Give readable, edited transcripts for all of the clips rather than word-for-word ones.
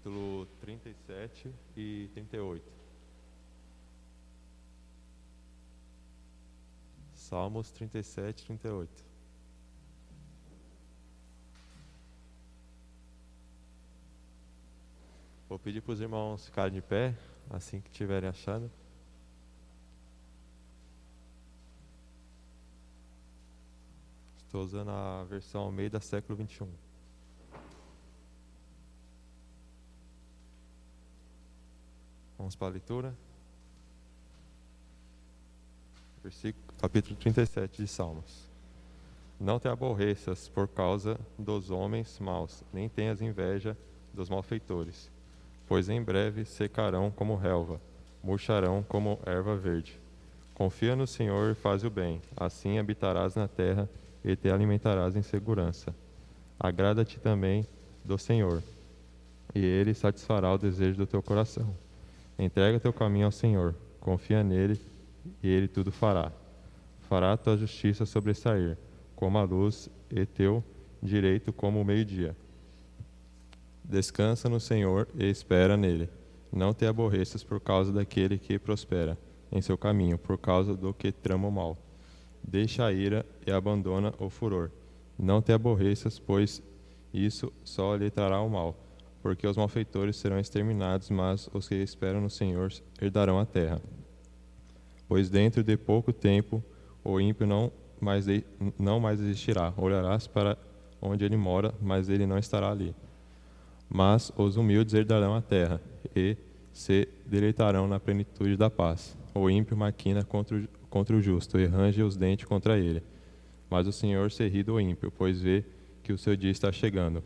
capítulo 37 e 38. Salmos 37 e 38. Vou pedir para os irmãos ficarem de pé, assim que estiverem achando. Estou usando a versão Almeida século 21. Vamos para a leitura. Capítulo 37 de Salmos. Não te aborreças por causa dos homens maus, nem tenhas inveja dos malfeitores, pois em breve secarão como relva, murcharão como erva verde. Confia no Senhor e faz o bem, assim habitarás na terra e te alimentarás em segurança. Agrada-te também do Senhor, e Ele satisfará o desejo do teu coração. Entrega teu caminho ao Senhor, confia nele, e Ele tudo fará. Fará a tua justiça sobressair, como a luz, e teu direito como o meio-dia. Descansa no Senhor e espera nele. Não te aborreças por causa daquele que prospera em seu caminho, por causa do que trama o mal. Deixa a ira e abandona o furor. Não te aborreças, pois isso só lhe trará o mal, porque os malfeitores serão exterminados, mas os que esperam no Senhor herdarão a terra. Pois dentro de pouco tempo o ímpio não mais existirá. Olharás para onde ele mora, mas ele não estará ali. Mas os humildes herdarão a terra e se deleitarão na plenitude da paz. O ímpio maquina contra o justo e range os dentes contra ele. Mas o Senhor se ri do ímpio, pois vê que o seu dia está chegando.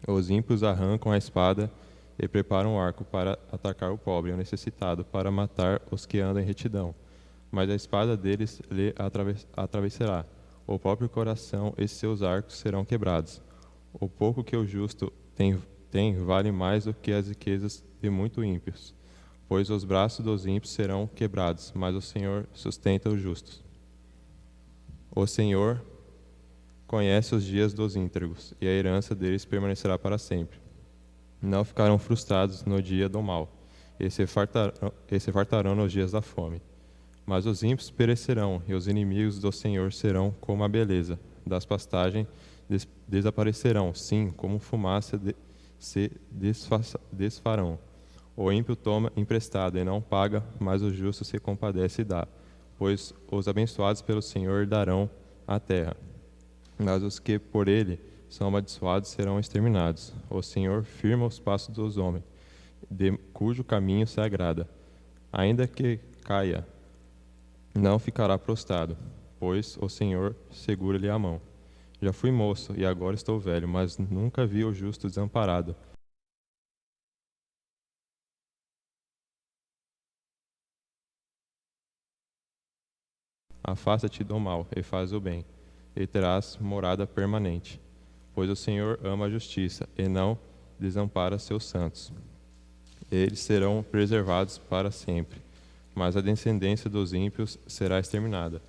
Os ímpios arrancam a espada e preparam o arco para atacar o pobre e o necessitado, para matar os que andam em retidão. Mas a espada deles lhe atravessará o próprio coração, e seus arcos serão quebrados. O pouco que o justo tem vale mais do que as riquezas de muitos ímpios, pois os braços dos ímpios serão quebrados, mas o Senhor sustenta os justos. O Senhor conhece os dias dos íntegros, e a herança deles permanecerá para sempre. Não ficarão frustrados no dia do mal, e se fartarão nos dias da fome. Mas os ímpios perecerão, e os inimigos do Senhor serão como a beleza das pastagens, desaparecerão, sim, como fumaça se desfarão. O ímpio toma emprestado e não paga, mas o justo se compadece e dá, pois os abençoados pelo Senhor darão a terra. Mas os que por ele são amaldiçoados serão exterminados. O Senhor firma os passos dos homens, de cujo caminho se agrada. Ainda que caia, não ficará prostrado, pois o Senhor segura-lhe a mão. Já fui moço e agora estou velho, mas nunca vi o justo desamparado. Afasta-te do mal e faz o bem, e terás morada permanente. Pois o Senhor ama a justiça e não desampara seus santos. Eles serão preservados para sempre, mas a descendência dos ímpios será exterminada.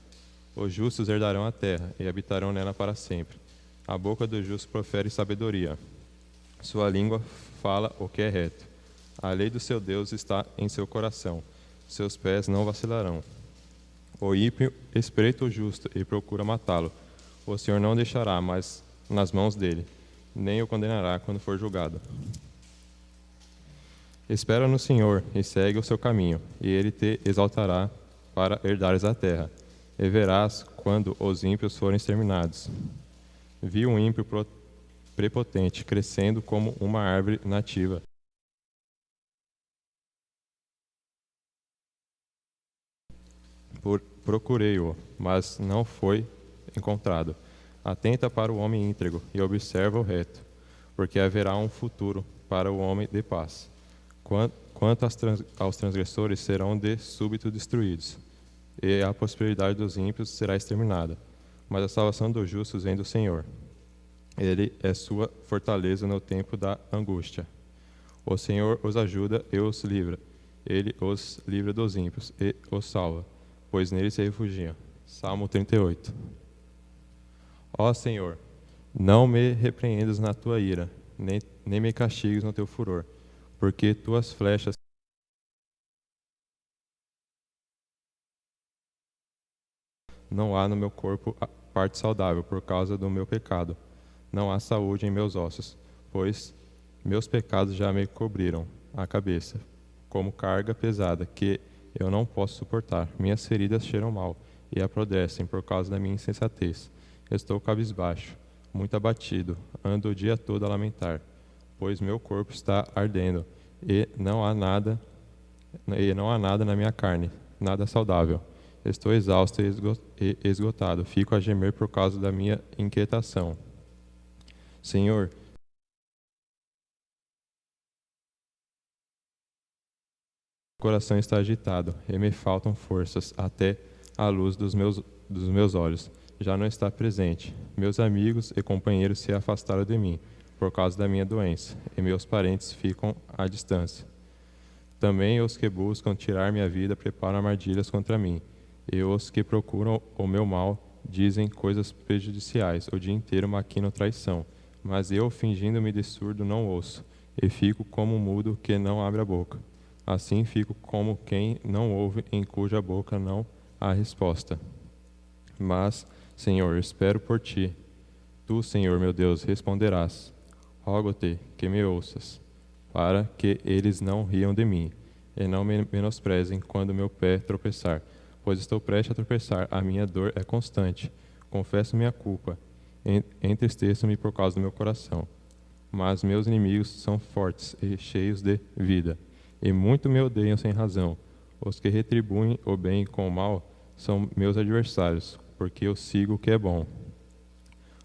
Os justos herdarão a terra e habitarão nela para sempre. A boca do justo profere sabedoria. Sua língua fala o que é reto. A lei do seu Deus está em seu coração. Seus pés não vacilarão. O ímpio espreita o justo e procura matá-lo. O Senhor não deixará mais nas mãos dele, nem o condenará quando for julgado. Espera no Senhor e segue o seu caminho, e ele te exaltará para herdares a terra. E verás quando os ímpios forem exterminados. Vi um ímpio prepotente crescendo como uma árvore nativa. Procurei-o, mas não foi encontrado. Atenta para o homem íntegro e observa o reto, porque haverá um futuro para o homem de paz. Quanto aos transgressores, serão de súbito destruídos, e a prosperidade dos ímpios será exterminada. Mas a salvação dos justos vem do Senhor. Ele é sua fortaleza no tempo da angústia. O Senhor os ajuda e os livra. Ele os livra dos ímpios e os salva, pois nele se refugiam. Salmo 38. Ó Senhor, não me repreendas na tua ira, nem me castigues no teu furor. porque tuas flechas não há no meu corpo parte saudável por causa do meu pecado. Não há saúde em meus ossos, pois meus pecados já me cobriram a cabeça, como carga pesada que eu não posso suportar. Minhas feridas cheiram mal e apodrecem por causa da minha insensatez. Estou cabisbaixo, muito abatido, ando o dia todo a lamentar, pois meu corpo está ardendo e não há nada na minha carne, nada saudável. Estou exausto e esgotado, fico a gemer por causa da minha inquietação. Senhor, meu coração está agitado e me faltam forças, até a luz dos meus olhos já não está presente. Meus amigos e companheiros se afastaram de mim por causa da minha doença, e meus parentes ficam à distância. Também os que buscam tirar minha vida preparam armadilhas contra mim, e os que procuram o meu mal dizem coisas prejudiciais, o dia inteiro maquinam traição. Mas eu, fingindo-me de surdo, não ouço, e fico como um mudo que não abre a boca. Assim fico como quem não ouve, em cuja boca não há resposta. Mas, Senhor, espero por ti. Tu, Senhor, meu Deus, responderás. Rogo-te que me ouças, para que eles não riam de mim, e não me menosprezem quando meu pé tropeçar. Pois estou prestes a tropeçar, a minha dor é constante. Confesso minha culpa, entristeço-me por causa do meu coração. Mas meus inimigos são fortes e cheios de vida, e muito me odeiam sem razão. Os que retribuem o bem com o mal são meus adversários, porque eu sigo o que é bom.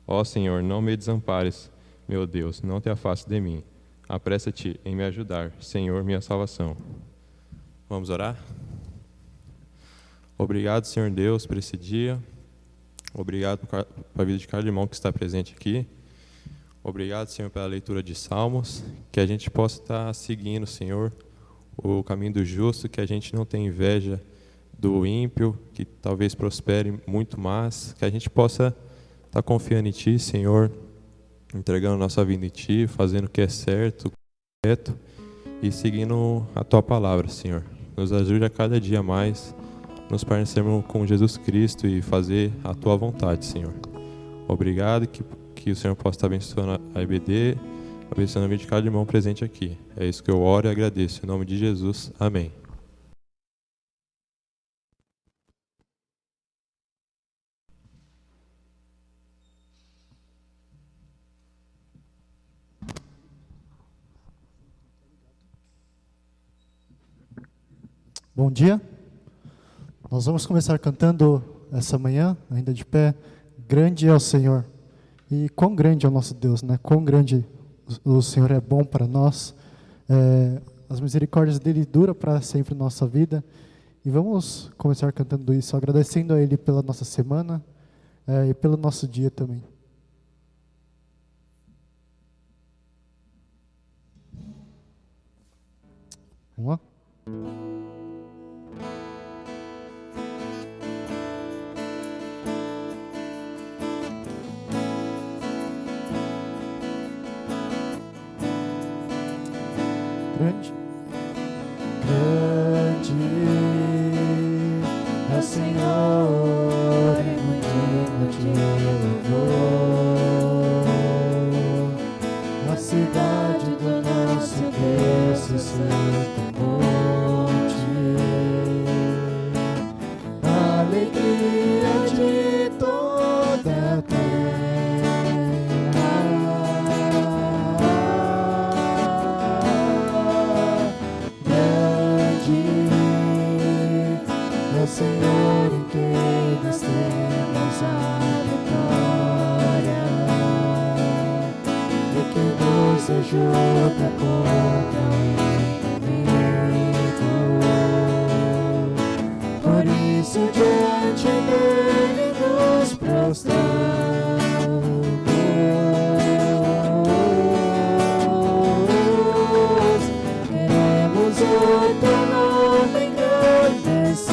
Ó Senhor, não me desampares, meu Deus, não te afastes de mim. Apressa-te em me ajudar, Senhor, minha salvação. Vamos orar? Obrigado, Senhor Deus, por esse dia. Obrigado por a vida de cada irmão que está presente aqui. Obrigado, Senhor, pela leitura de Salmos. Que a gente possa estar seguindo, Senhor, o caminho do justo, que a gente não tenha inveja do ímpio, que talvez prospere muito mais. Que a gente possa estar confiando em Ti, Senhor, entregando nossa vida em Ti, fazendo o que é certo, correto e seguindo a Tua palavra, Senhor. Nos ajude a cada dia mais nos parecermos com Jesus Cristo e fazer a Tua vontade, Senhor. Obrigado, que o Senhor possa estar abençoando a IBD, abençoando a vida de cada irmão presente aqui. É isso que eu oro e agradeço. Em nome de Jesus, amém. Bom dia. Nós vamos começar cantando essa manhã, ainda de pé, Grande é o Senhor. E quão grande é o nosso Deus, né? Quão grande o Senhor é bom para nós. As misericórdias dele duram para sempre na nossa vida. E vamos começar cantando isso, agradecendo a Ele pela nossa semana e pelo nosso dia também. Vamos lá? Grande é o Senhor, e muito digno de louvor. A cidade do nosso Deus, o santo monte, a alegria de toda a Senhor, em quem nós temos a vitória, e que nos ajuda contra o inimigo. Por isso diante dele nos prostramos, queremos o teu nome engrandecer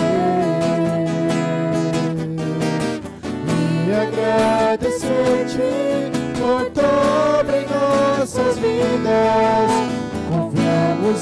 e agradecer-te por tua obra em nossas vidas. Confiamos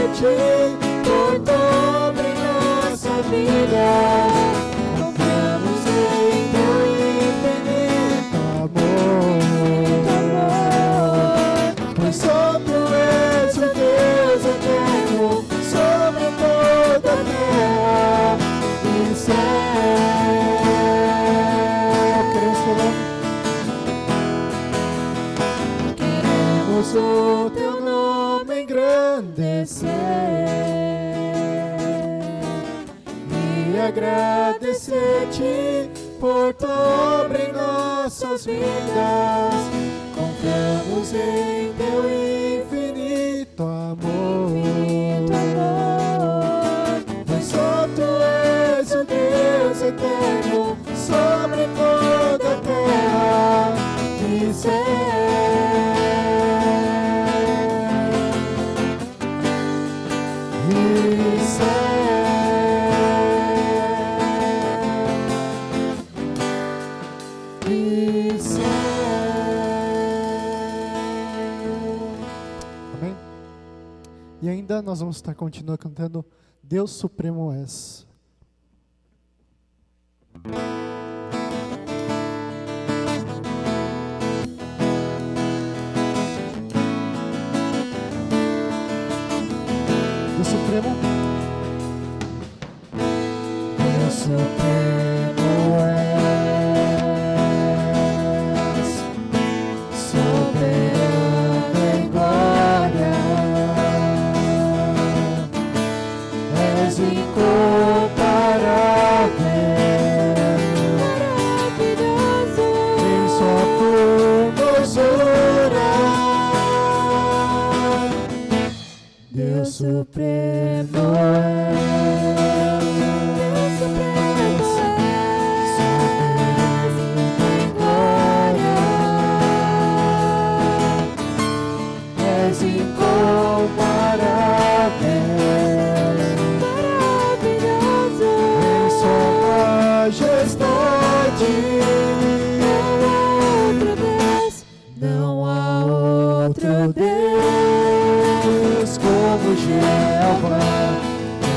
ti por sobre nossa vida. Confiamos em teu infinito amor, pois só tu és o Deus eterno sobre toda a terra e céu. Queremos o teu nome engrandecer e agradecer-te por tua obra em nossas vidas. Confiamos em teu infinito amor, pois só tu és o Deus eterno sobre toda a terra e céu. Amém? E ainda nós vamos estar continuando cantando Deus Supremo És. Deus Supremo. Deus Supremo és, soberano em glória, és incomparável, maravilhoso em sua formosura. Deus Supremo não há outro Deus como Jeová,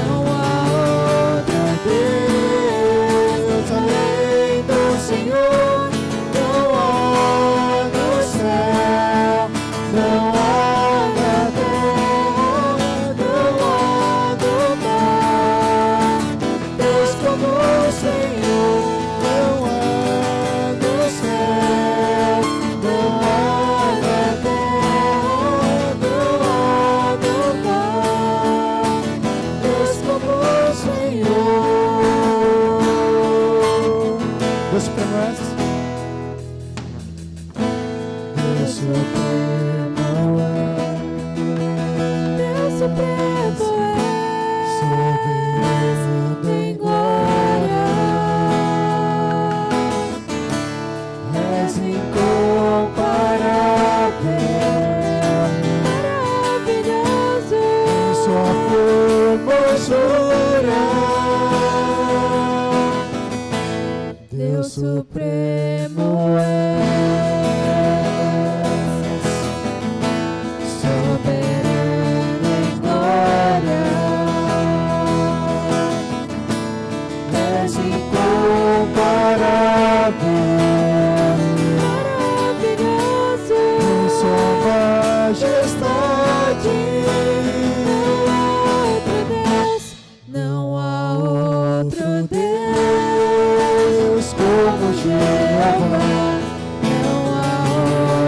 não há outro Deus além do Senhor, não há no céu, não há na terra, não há no mar, Deus como o Senhor, não há no céu, não há na terra, não há no mar, Deus como o Senhor. Deus Supremo És. Deus Supremo é, Deus Supremo é, soberano em glória, és incomparável, maravilhoso em sua formosura. Deus Supremo és, soberano em glória, és incomparável, maravilhoso em sua majestade. Não há outro Deus como Jeová, não há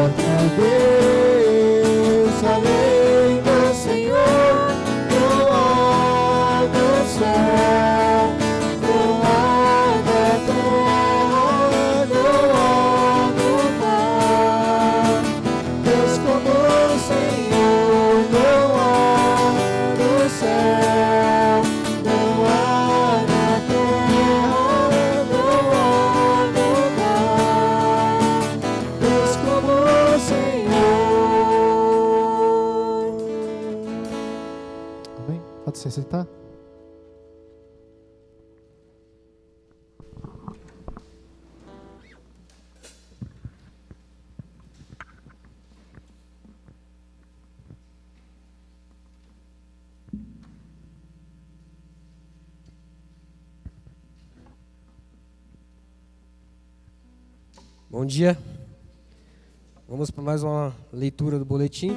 outro Deus além do Senhor, não há no céu, não há na terra, não há no mar, Deus como o Senhor, não há no céu, não há na terra, não há no mar, Deus como o Senhor. Amém? Pode se sentar. Bom dia. Vamos para mais uma leitura do boletim.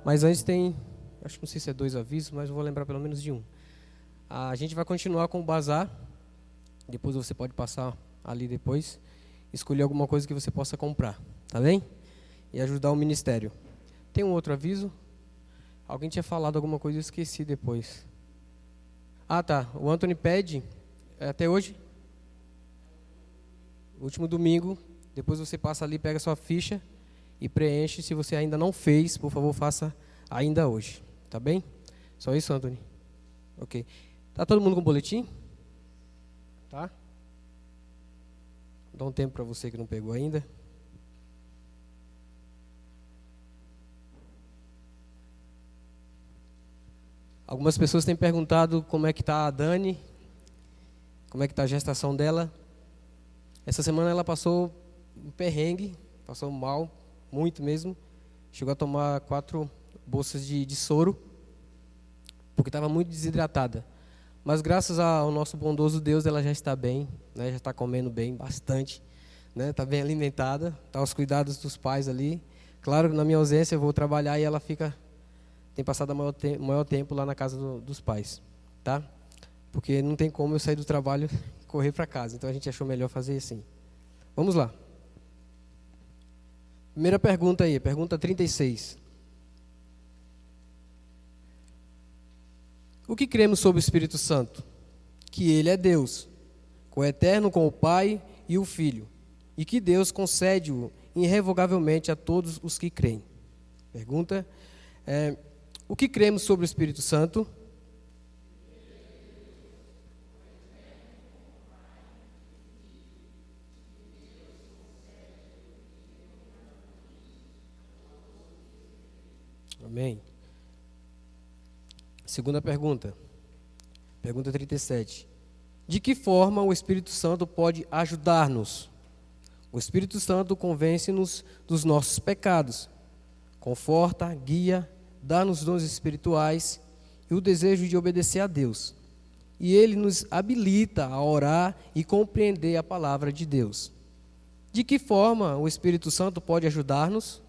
Mas antes tem, acho que não sei se é 2 avisos, mas eu vou lembrar pelo menos de um. A gente vai continuar com o bazar. Depois você pode passar ali depois, escolher alguma coisa que você possa comprar, tá bem? E ajudar o ministério. Tem um outro aviso. Alguém tinha falado alguma coisa e eu esqueci depois. Ah, tá. O Anthony pede, até hoje, último domingo, depois você passa ali, pega sua ficha e preenche. Se você ainda não fez, por favor, faça ainda hoje. Tá bem? Só isso, Anthony? Ok. Tá todo mundo com o boletim? Tá? Dá um tempo para você que não pegou ainda. Algumas pessoas têm perguntado como é que está a Dani, como é que está a gestação dela. Essa semana ela passou um perrengue, passou mal, muito mesmo. Chegou a tomar 4 bolsas de soro, porque estava muito desidratada. Mas graças ao nosso bondoso Deus, ela já está bem, né? Já está comendo bem, bastante, né? Está bem alimentada, está aos cuidados dos pais ali. Claro que na minha ausência eu vou trabalhar e ela tem passado o maior tempo lá na casa dos pais, tá? Porque não tem como eu sair do trabalho e correr para casa, então a gente achou melhor fazer assim. Vamos lá. Primeira pergunta aí, pergunta 36. O que cremos sobre o Espírito Santo? Que Ele é Deus, coeterno com o Pai e o Filho, e que Deus concede-o irrevogavelmente a todos os que creem. Pergunta: o que cremos sobre o Espírito Santo? Amém. Segunda pergunta. Pergunta 37. De que forma o Espírito Santo pode ajudar-nos? O Espírito Santo convence-nos dos nossos pecados, conforta, guia, dá-nos dons espirituais e o desejo de obedecer a Deus. E Ele nos habilita a orar e compreender a palavra de Deus. De que forma o Espírito Santo pode ajudar-nos?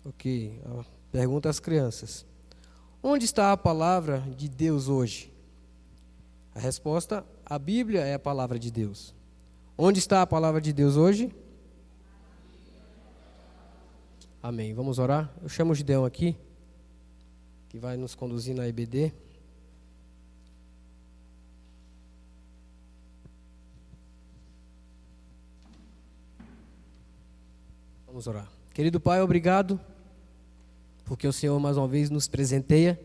Ok, pergunta às crianças. Onde está a palavra de Deus hoje? A resposta: a Bíblia é a palavra de Deus. Onde está a palavra de Deus hoje? Amém. Vamos orar? Eu chamo o Gideão aqui, que vai nos conduzir na EBD. Vamos orar. Querido Pai, obrigado, porque o Senhor mais uma vez nos presenteia,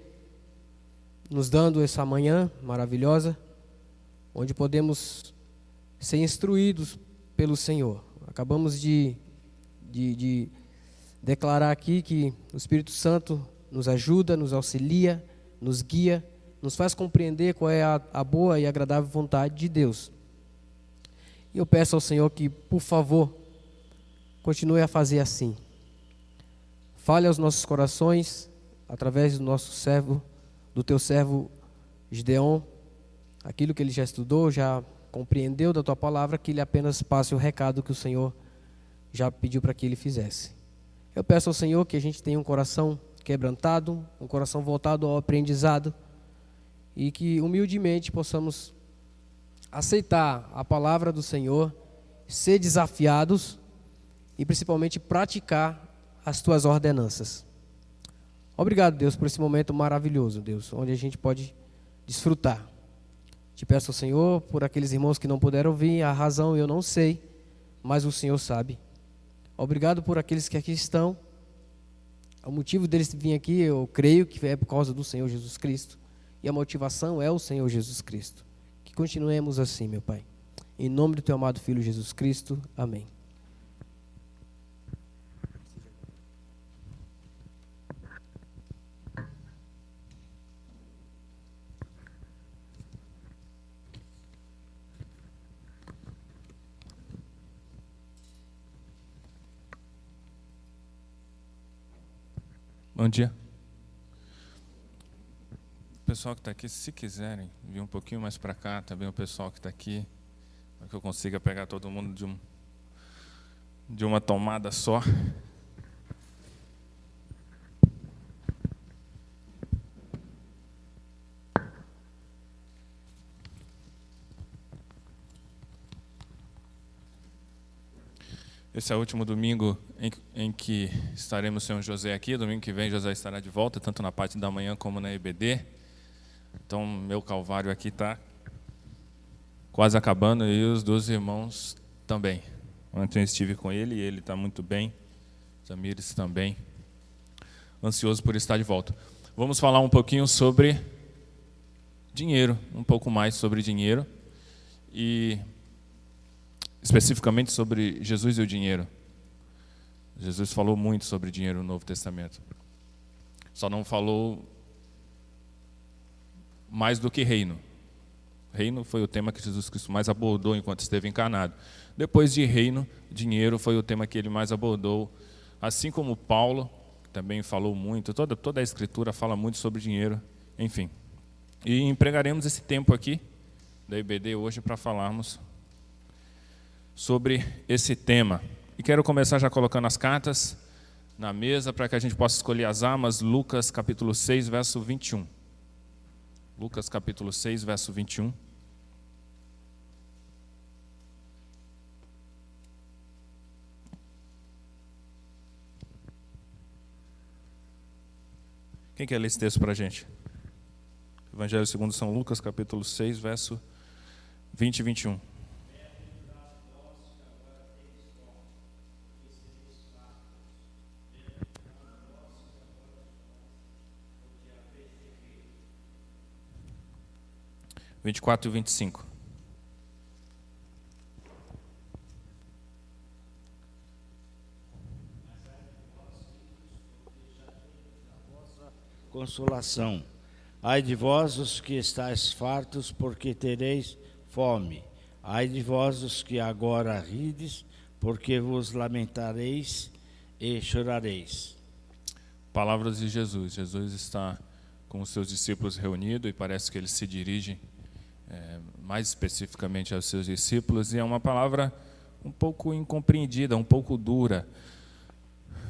nos dando essa manhã maravilhosa, onde podemos ser instruídos pelo Senhor. Acabamos de declarar aqui que o Espírito Santo nos ajuda, nos auxilia, nos guia, nos faz compreender qual é a boa e agradável vontade de Deus. E eu peço ao Senhor que, por favor, continue a fazer assim. Fale aos nossos corações, através do nosso servo, do teu servo Gideon, aquilo que ele já estudou, já compreendeu da tua palavra, que ele apenas passe o recado que o Senhor já pediu para que ele fizesse. Eu peço ao Senhor que a gente tenha um coração quebrantado, um coração voltado ao aprendizado, e que humildemente possamos aceitar a palavra do Senhor, ser desafiados e principalmente praticar as tuas ordenanças. Obrigado, Deus, por esse momento maravilhoso, Deus, onde a gente pode desfrutar. Te peço ao Senhor por aqueles irmãos que não puderam vir, a razão eu não sei, mas o Senhor sabe. Obrigado por aqueles que aqui estão. O motivo deles vir aqui, eu creio que é por causa do Senhor Jesus Cristo. E a motivação é o Senhor Jesus Cristo. Que continuemos assim, meu Pai. Em nome do teu amado Filho Jesus Cristo. Amém. Bom dia. O pessoal que está aqui, se quiserem vir um pouquinho mais para cá, também o pessoal que está aqui, para que eu consiga pegar todo mundo de uma tomada só. Esse é o último domingo em que estaremos sem o José aqui. Domingo que vem, José estará de volta, tanto na parte da manhã como na EBD. Então, meu calvário aqui está quase acabando e os dos irmãos também. Ontem eu estive com ele e ele está muito bem. Tamires também. Ansioso por estar de volta. Vamos falar um pouquinho sobre dinheiro, um pouco mais sobre dinheiro. E especificamente sobre Jesus e o dinheiro. Jesus falou muito sobre dinheiro no Novo Testamento. Só não falou mais do que reino. Reino foi o tema que Jesus Cristo mais abordou enquanto esteve encarnado. Depois de reino, dinheiro foi o tema que ele mais abordou. Assim como Paulo, que também falou muito, toda a Escritura fala muito sobre dinheiro, enfim. E empregaremos esse tempo aqui, da IBD hoje, para falarmos sobre esse tema. E quero começar já colocando as cartas na mesa para que a gente possa escolher as armas. Lucas capítulo 6, verso 21. Lucas capítulo 6, verso 21. Quem quer ler esse texto para a gente? Evangelho segundo São Lucas, capítulo 6, verso 20 e 21. (24) e 25. Consolação. Ai de vós os que estáis fartos, porque tereis fome. Ai de vós os que agora rides, porque vos lamentareis e chorareis. Palavras de Jesus. Jesus está com os seus discípulos reunidos e parece que ele se dirige mais especificamente aos seus discípulos, e é uma palavra um pouco incompreendida, um pouco dura.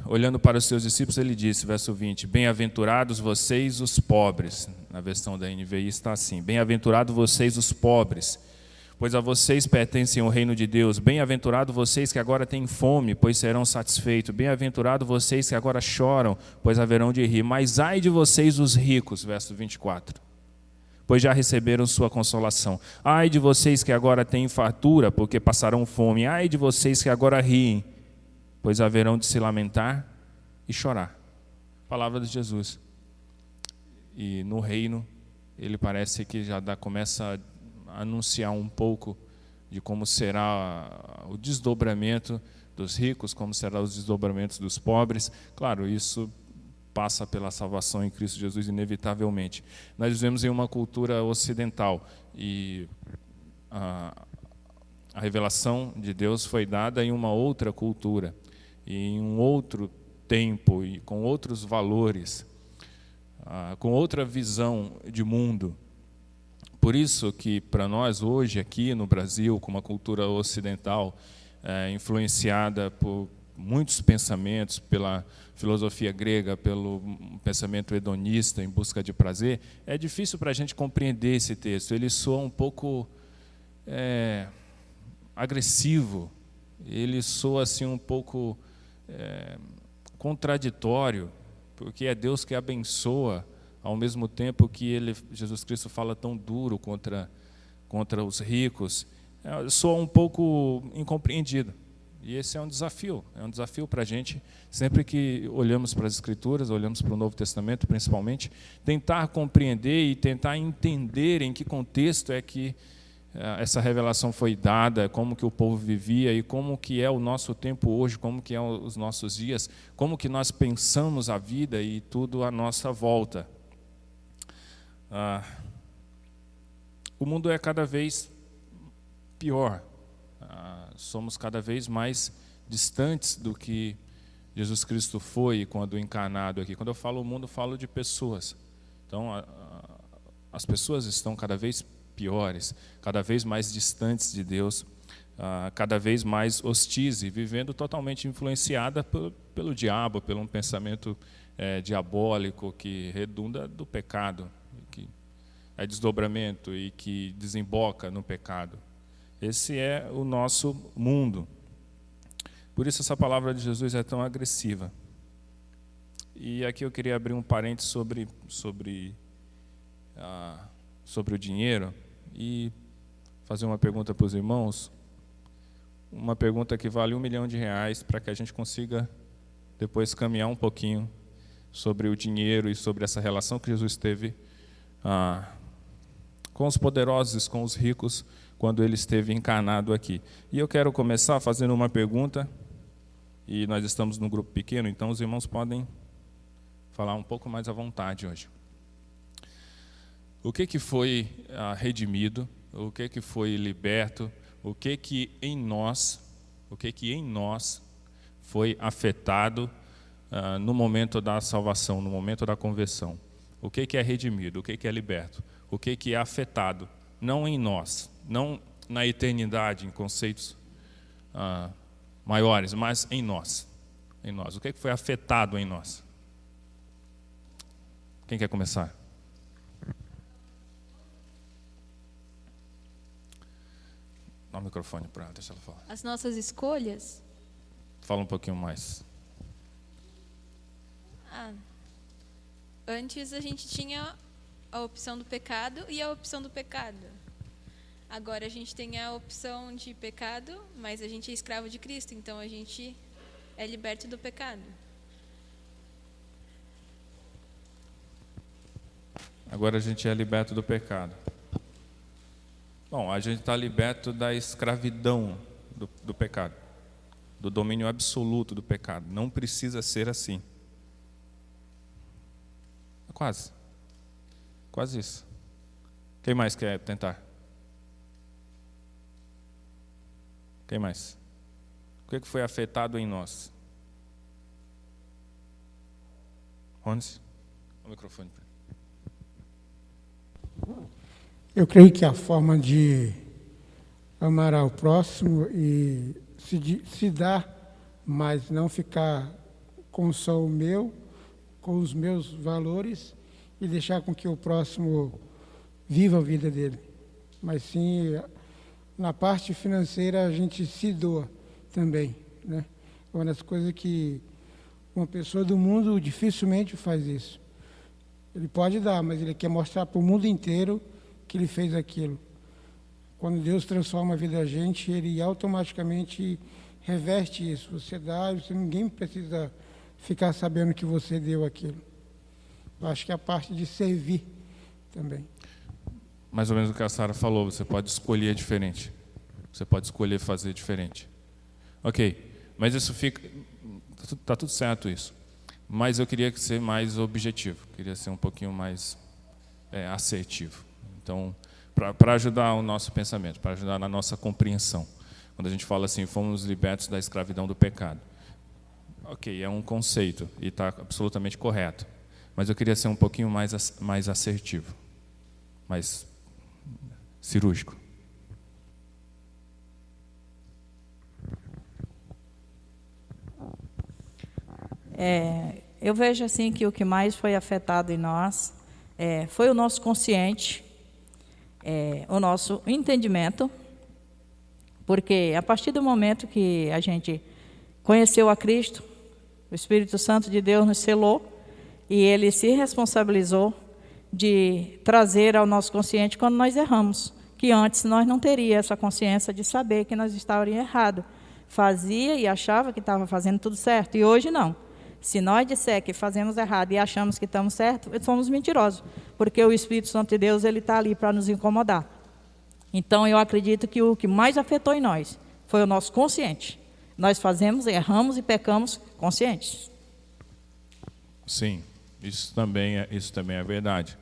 Olhando para os seus discípulos, ele disse, verso 20, bem-aventurados vocês os pobres. Na versão da NVI está assim, bem-aventurados vocês os pobres, pois a vocês pertencem o reino de Deus. Bem-aventurados vocês que agora têm fome, pois serão satisfeitos. Bem-aventurados vocês que agora choram, pois haverão de rir. Mas ai de vocês os ricos, verso 24, pois já receberam sua consolação. Ai de vocês que agora têm fartura, porque passarão fome. Ai de vocês que agora riem, pois haverão de se lamentar e chorar. Palavra de Jesus. E no reino, ele parece que já começa a anunciar um pouco de como será o desdobramento dos ricos, como será os desdobramentos dos pobres. Claro, isso passa pela salvação em Cristo Jesus inevitavelmente. Nós vivemos em uma cultura ocidental e a revelação de Deus foi dada em uma outra cultura, em um outro tempo e com outros valores, com outra visão de mundo. Por isso que para nós hoje aqui no Brasil, com uma cultura ocidental influenciada por muitos pensamentos, pela filosofia grega, pelo pensamento hedonista em busca de prazer, é difícil para a gente compreender esse texto. Ele soa um pouco agressivo, ele soa assim um pouco contraditório, porque é Deus que abençoa, ao mesmo tempo que Jesus Cristo fala tão duro contra os ricos. Soa um pouco incompreendido. E esse é um desafio para a gente, sempre que olhamos para as Escrituras, olhamos para o Novo Testamento principalmente, tentar compreender e tentar entender em que contexto é que essa revelação foi dada, como que o povo vivia e como que é o nosso tempo hoje, como que é os nossos dias, como que nós pensamos a vida e tudo à nossa volta. O mundo é cada vez pior. Somos cada vez mais distantes do que Jesus Cristo foi quando encarnado aqui. Quando eu falo o mundo, eu falo de pessoas. Então, as pessoas estão cada vez piores, cada vez mais distantes de Deus, cada vez mais hostis e vivendo totalmente influenciada pelo diabo, pelo um pensamento diabólico que redunda do pecado, que é desdobramento e que desemboca no pecado. Esse é o nosso mundo. Por isso essa palavra de Jesus é tão agressiva. E aqui eu queria abrir um parênteses sobre o dinheiro e fazer uma pergunta para os irmãos, uma pergunta que vale R$1 milhão, para que a gente consiga depois caminhar um pouquinho sobre o dinheiro e sobre essa relação que Jesus teve com os poderosos, com os ricos, quando ele esteve encarnado aqui. E eu quero começar fazendo uma pergunta, e nós estamos num grupo pequeno, então os irmãos podem falar um pouco mais à vontade hoje. O que foi redimido? O que foi liberto? O que em nós foi afetado no momento da salvação, no momento da conversão? O que é redimido? O que é liberto? O que é afetado? Não em nós, não na eternidade, em conceitos maiores, mas em nós. Em nós. O que foi afetado em nós? Quem quer começar? Dá o microfone para ela, deixa ela falar. As nossas escolhas? Fala um pouquinho mais. Antes a gente tinha a opção do pecado e a opção do pecado. Agora a gente tem a opção de pecado, mas a gente é escravo de Cristo, então a gente é liberto do pecado. Agora a gente é liberto do pecado. Bom, a gente está liberto da escravidão do pecado, do domínio absoluto do pecado. Não precisa ser assim. Quase isso. Quem mais quer tentar? Quem mais? O que foi afetado em nós? Rones, o microfone. Eu creio que a forma de amar ao próximo e se dar, mas não ficar com só o meu, com os meus valores e deixar com que o próximo viva a vida dele. Mas sim, na parte financeira a gente se doa também, né? É uma das coisas que uma pessoa do mundo dificilmente faz isso. Ele pode dar, mas ele quer mostrar para o mundo inteiro que ele fez aquilo. Quando Deus transforma a vida da gente, ele automaticamente reverte isso. Você dá, ninguém precisa ficar sabendo que você deu aquilo. Eu acho que é a parte de servir também. Mais ou menos o que a Sara falou, você pode escolher diferente. Você pode escolher fazer diferente. Ok, mas isso fica... Está tudo certo isso. Mas eu queria ser mais objetivo, queria ser um pouquinho mais assertivo. Então, para ajudar o nosso pensamento, para ajudar na nossa compreensão. Quando a gente fala assim, fomos libertos da escravidão do pecado. Ok, é um conceito e está absolutamente correto. Mas eu queria ser um pouquinho mais assertivo, mais cirúrgico. Eu vejo assim que o que mais foi afetado em nós foi o nosso consciente, o nosso entendimento, porque a partir do momento que a gente conheceu a Cristo, o Espírito Santo de Deus nos selou e Ele se responsabilizou de trazer ao nosso consciente quando nós erramos, que antes nós não teríamos essa consciência de saber que nós estávamos errados. Fazia e achava que estava fazendo tudo certo, e hoje não. Se nós disser que fazemos errado e achamos que estamos certos, somos mentirosos, porque o Espírito Santo de Deus ele está ali para nos incomodar. Então, eu acredito que o que mais afetou em nós foi o nosso consciente. Nós fazemos, erramos e pecamos conscientes. Sim, isso também é verdade.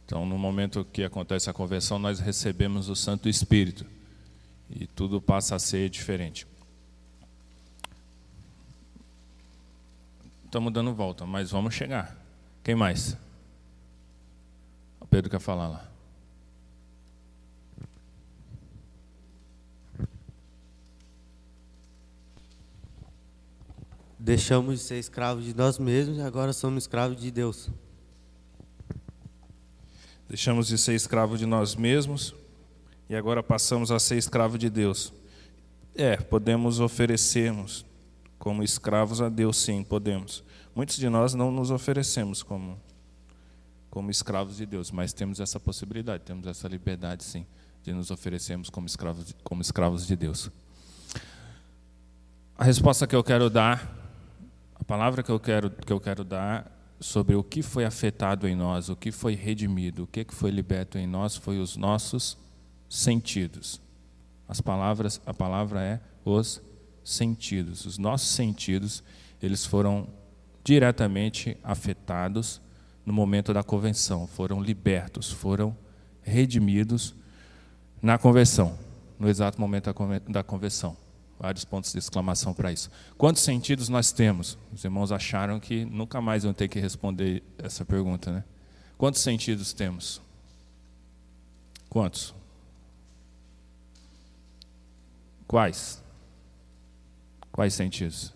Então, no momento que acontece a conversão, nós recebemos o Santo Espírito e tudo passa a ser diferente. estamos dando volta, mas vamos chegar. Quem mais? O Pedro quer falar lá. Deixamos de ser escravos de nós mesmos e agora somos escravos de Deus. Deixamos de ser escravos de nós mesmos e agora passamos a ser escravos de Deus. Podemos oferecermos como escravos a Deus, sim, podemos. Muitos de nós não nos oferecemos como escravos de Deus, mas temos essa possibilidade, temos essa liberdade, sim, de nos oferecermos como escravos de Deus. A resposta que eu quero dar, a palavra que eu quero dar sobre o que foi afetado em nós, o que foi redimido, o que foi liberto em nós, foi os nossos sentidos. A palavra é os sentidos. Os nossos sentidos, eles foram diretamente afetados no momento da conversão, foram libertos, foram redimidos na conversão, no exato momento da conversão. Vários pontos de exclamação para isso. Quantos sentidos nós temos? Os irmãos acharam que nunca mais vão ter que responder essa pergunta, né? Quantos sentidos temos? Quantos? Quais? Quais sentidos?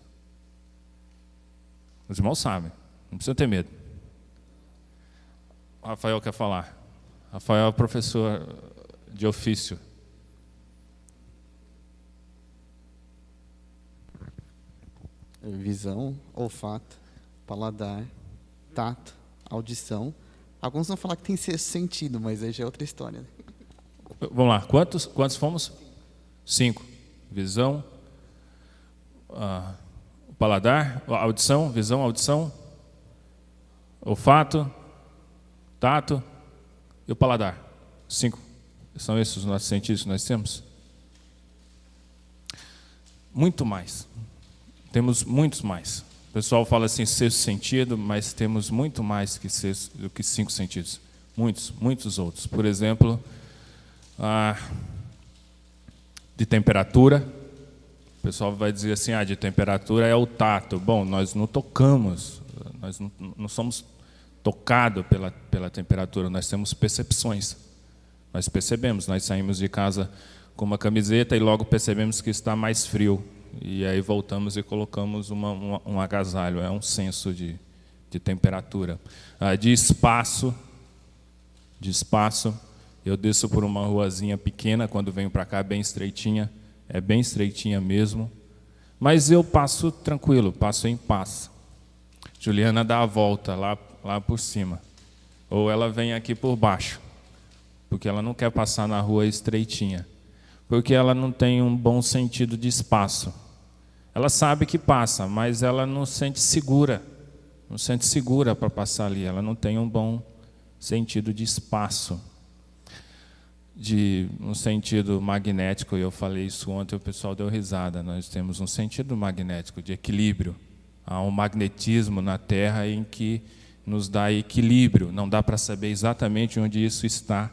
Os irmãos sabem, não precisam ter medo. O Rafael quer falar. Rafael é professor de ofício. Visão, olfato, paladar, tato, audição. Alguns vão falar que tem sexto sentido, mas aí já é outra história. Né? Vamos lá, quantos fomos? 5. Visão, paladar, audição, visão, audição, olfato, tato e o paladar. 5. São esses os nossos sentidos que nós temos? Muito mais. Temos muitos mais. O pessoal fala assim, sexto sentido, mas temos muito mais do que 5 sentidos. Muitos outros. Por exemplo, de temperatura. O pessoal vai dizer assim, de temperatura é o tato. Bom, nós não tocamos, nós não somos tocados pela temperatura, nós temos percepções. Nós percebemos, nós saímos de casa com uma camiseta e logo percebemos que está mais frio. E aí voltamos e colocamos um agasalho, é um senso de temperatura. De espaço, eu desço por uma ruazinha pequena, quando venho para cá é bem estreitinha mesmo, mas eu passo tranquilo, passo em paz. Juliana dá a volta lá por cima, ou ela vem aqui por baixo, porque ela não quer passar na rua estreitinha. Porque ela não tem um bom sentido de espaço. Ela sabe que passa, mas ela não sente segura para passar ali. Ela não tem um bom sentido de espaço, um sentido magnético. Eu falei isso ontem, o pessoal deu risada. Nós temos um sentido magnético de equilíbrio. Há um magnetismo na Terra em que nos dá equilíbrio. Não dá para saber exatamente onde isso está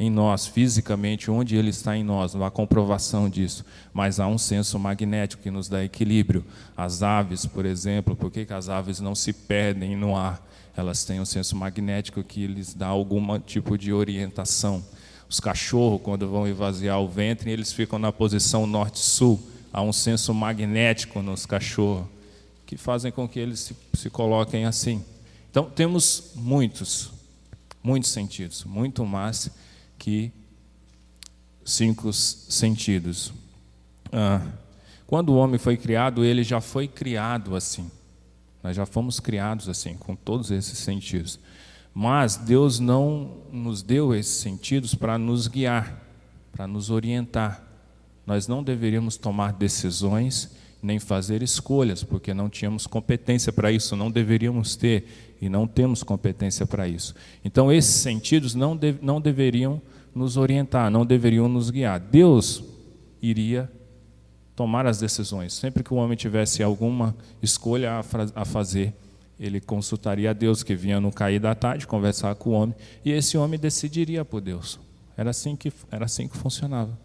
em nós, fisicamente, onde ele está em nós, não há comprovação disso, mas há um senso magnético que nos dá equilíbrio. As aves, por exemplo, por que as aves não se perdem no ar? Elas têm um senso magnético que lhes dá algum tipo de orientação. Os cachorros, quando vão esvaziar o ventre, eles ficam na posição norte-sul. Há um senso magnético nos cachorros, que fazem com que eles se coloquem assim. Então, temos muitos sentidos, muito mais que 5 sentidos. Quando o homem foi criado, ele já foi criado assim. Nós já fomos criados assim, com todos esses sentidos. Mas Deus não nos deu esses sentidos para nos guiar, para nos orientar. Nós não deveríamos tomar decisões nem fazer escolhas, porque não tínhamos competência para isso, não deveríamos ter e não temos competência para isso. Então, esses sentidos não deveriam nos orientar, não deveriam nos guiar. Deus iria tomar as decisões. Sempre que o homem tivesse alguma escolha a fazer, ele consultaria a Deus, que vinha no cair da tarde conversar com o homem, e esse homem decidiria por Deus. Era assim que funcionava.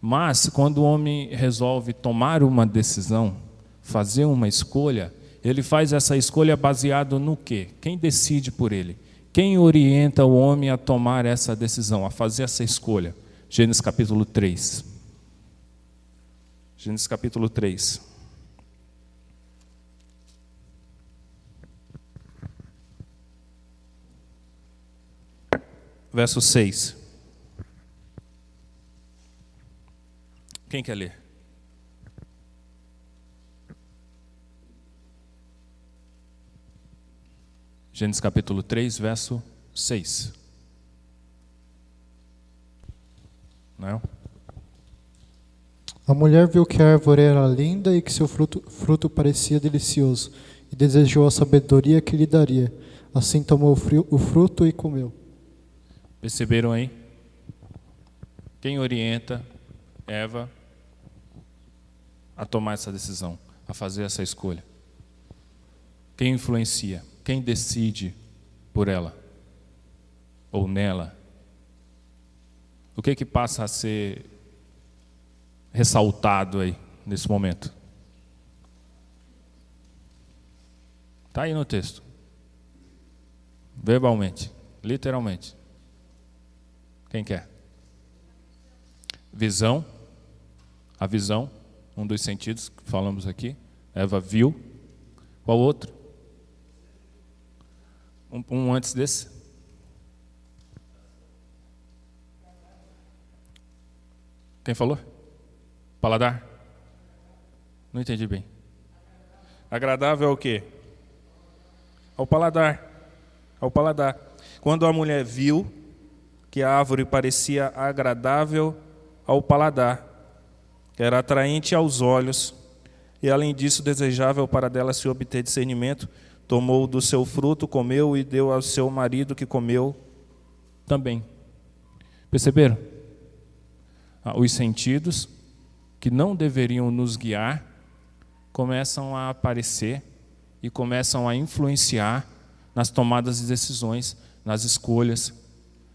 Mas, quando o homem resolve tomar uma decisão, fazer uma escolha, Ele faz essa escolha baseado no quê? Quem decide por ele? Quem orienta o homem a tomar essa decisão, a fazer essa escolha? Gênesis capítulo 3. Gênesis capítulo 3. Verso 6. Quem quer ler? Gênesis capítulo 3, verso 6. Não? A mulher viu que a árvore era linda e que seu fruto parecia delicioso, e desejou a sabedoria que lhe daria. Assim tomou o fruto e comeu. Perceberam aí? Quem orienta Eva a tomar essa decisão, a fazer essa escolha? Quem influencia? Quem decide por ela? Ou nela? O que passa a ser ressaltado aí, nesse momento? Está aí no texto. Verbalmente, literalmente. Quem quer? Visão. A visão, um dos sentidos que falamos aqui. Eva viu. Qual outro? Um antes desse. Quem falou? Paladar? Não entendi bem. Agradável é o quê? Ao paladar. Ao paladar. Quando a mulher viu que a árvore parecia agradável ao paladar, que era atraente aos olhos, e além disso desejável para dela se obter discernimento, tomou do seu fruto, comeu e deu ao seu marido, que comeu também. Perceberam? Os sentidos que não deveriam nos guiar começam a aparecer e começam a influenciar nas tomadas de decisões, nas escolhas.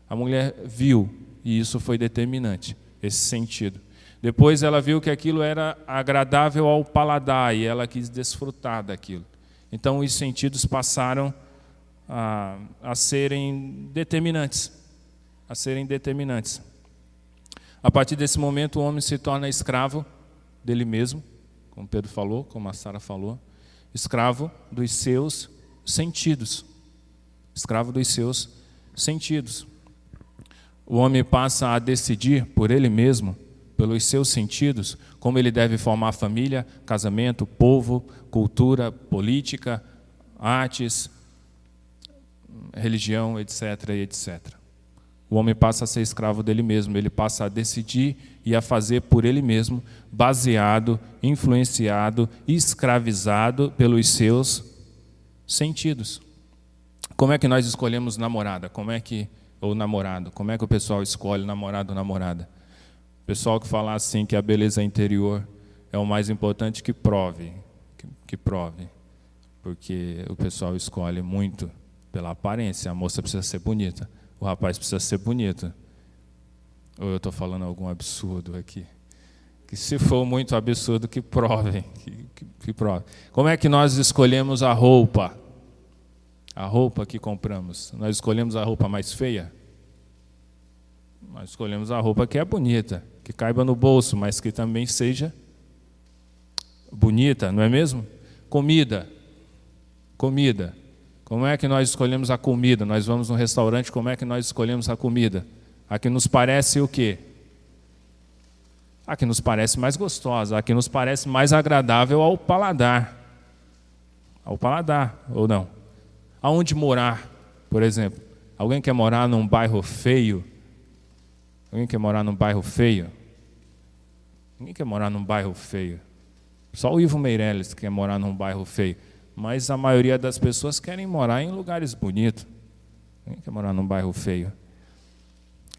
A mulher viu, e isso foi determinante, esse sentido. Depois ela viu que aquilo era agradável ao paladar e ela quis desfrutar daquilo. Então os sentidos passaram a serem determinantes. A serem determinantes. A partir desse momento o homem se torna escravo dele mesmo, como Pedro falou, como a Sara falou, escravo dos seus sentidos. Escravo dos seus sentidos. O homem passa a decidir por ele mesmo, pelos seus sentidos, como ele deve formar família, casamento, povo, cultura, política, artes, religião, etc, etc. O homem passa a ser escravo dele mesmo, ele passa a decidir e a fazer por ele mesmo, baseado, influenciado, escravizado pelos seus sentidos. Como é que nós escolhemos namorada? Ou namorado? Como é que o pessoal escolhe namorado ou namorada? O pessoal que fala assim que a beleza interior é o mais importante, que prove. Que prove. Porque o pessoal escolhe muito pela aparência. A moça precisa ser bonita. O rapaz precisa ser bonito. Ou eu estou falando algum absurdo aqui? Que se for muito absurdo, que prove. Que prove. Como é que nós escolhemos a roupa? A roupa que compramos. Nós escolhemos a roupa mais feia? Nós escolhemos a roupa que é bonita, que caiba no bolso, mas que também seja bonita, não é mesmo? Comida. Comida. Como é que nós escolhemos a comida? Nós vamos no restaurante, como é que nós escolhemos a comida? A que nos parece o quê? A que nos parece mais gostosa, a que nos parece mais agradável ao paladar. Ao paladar, ou não? Aonde morar, por exemplo? Alguém quer morar num bairro feio? Alguém quer morar num bairro feio? Ninguém quer morar num bairro feio. Só o Ivo Meirelles quer morar num bairro feio. Mas a maioria das pessoas querem morar em lugares bonitos. Ninguém quer morar num bairro feio.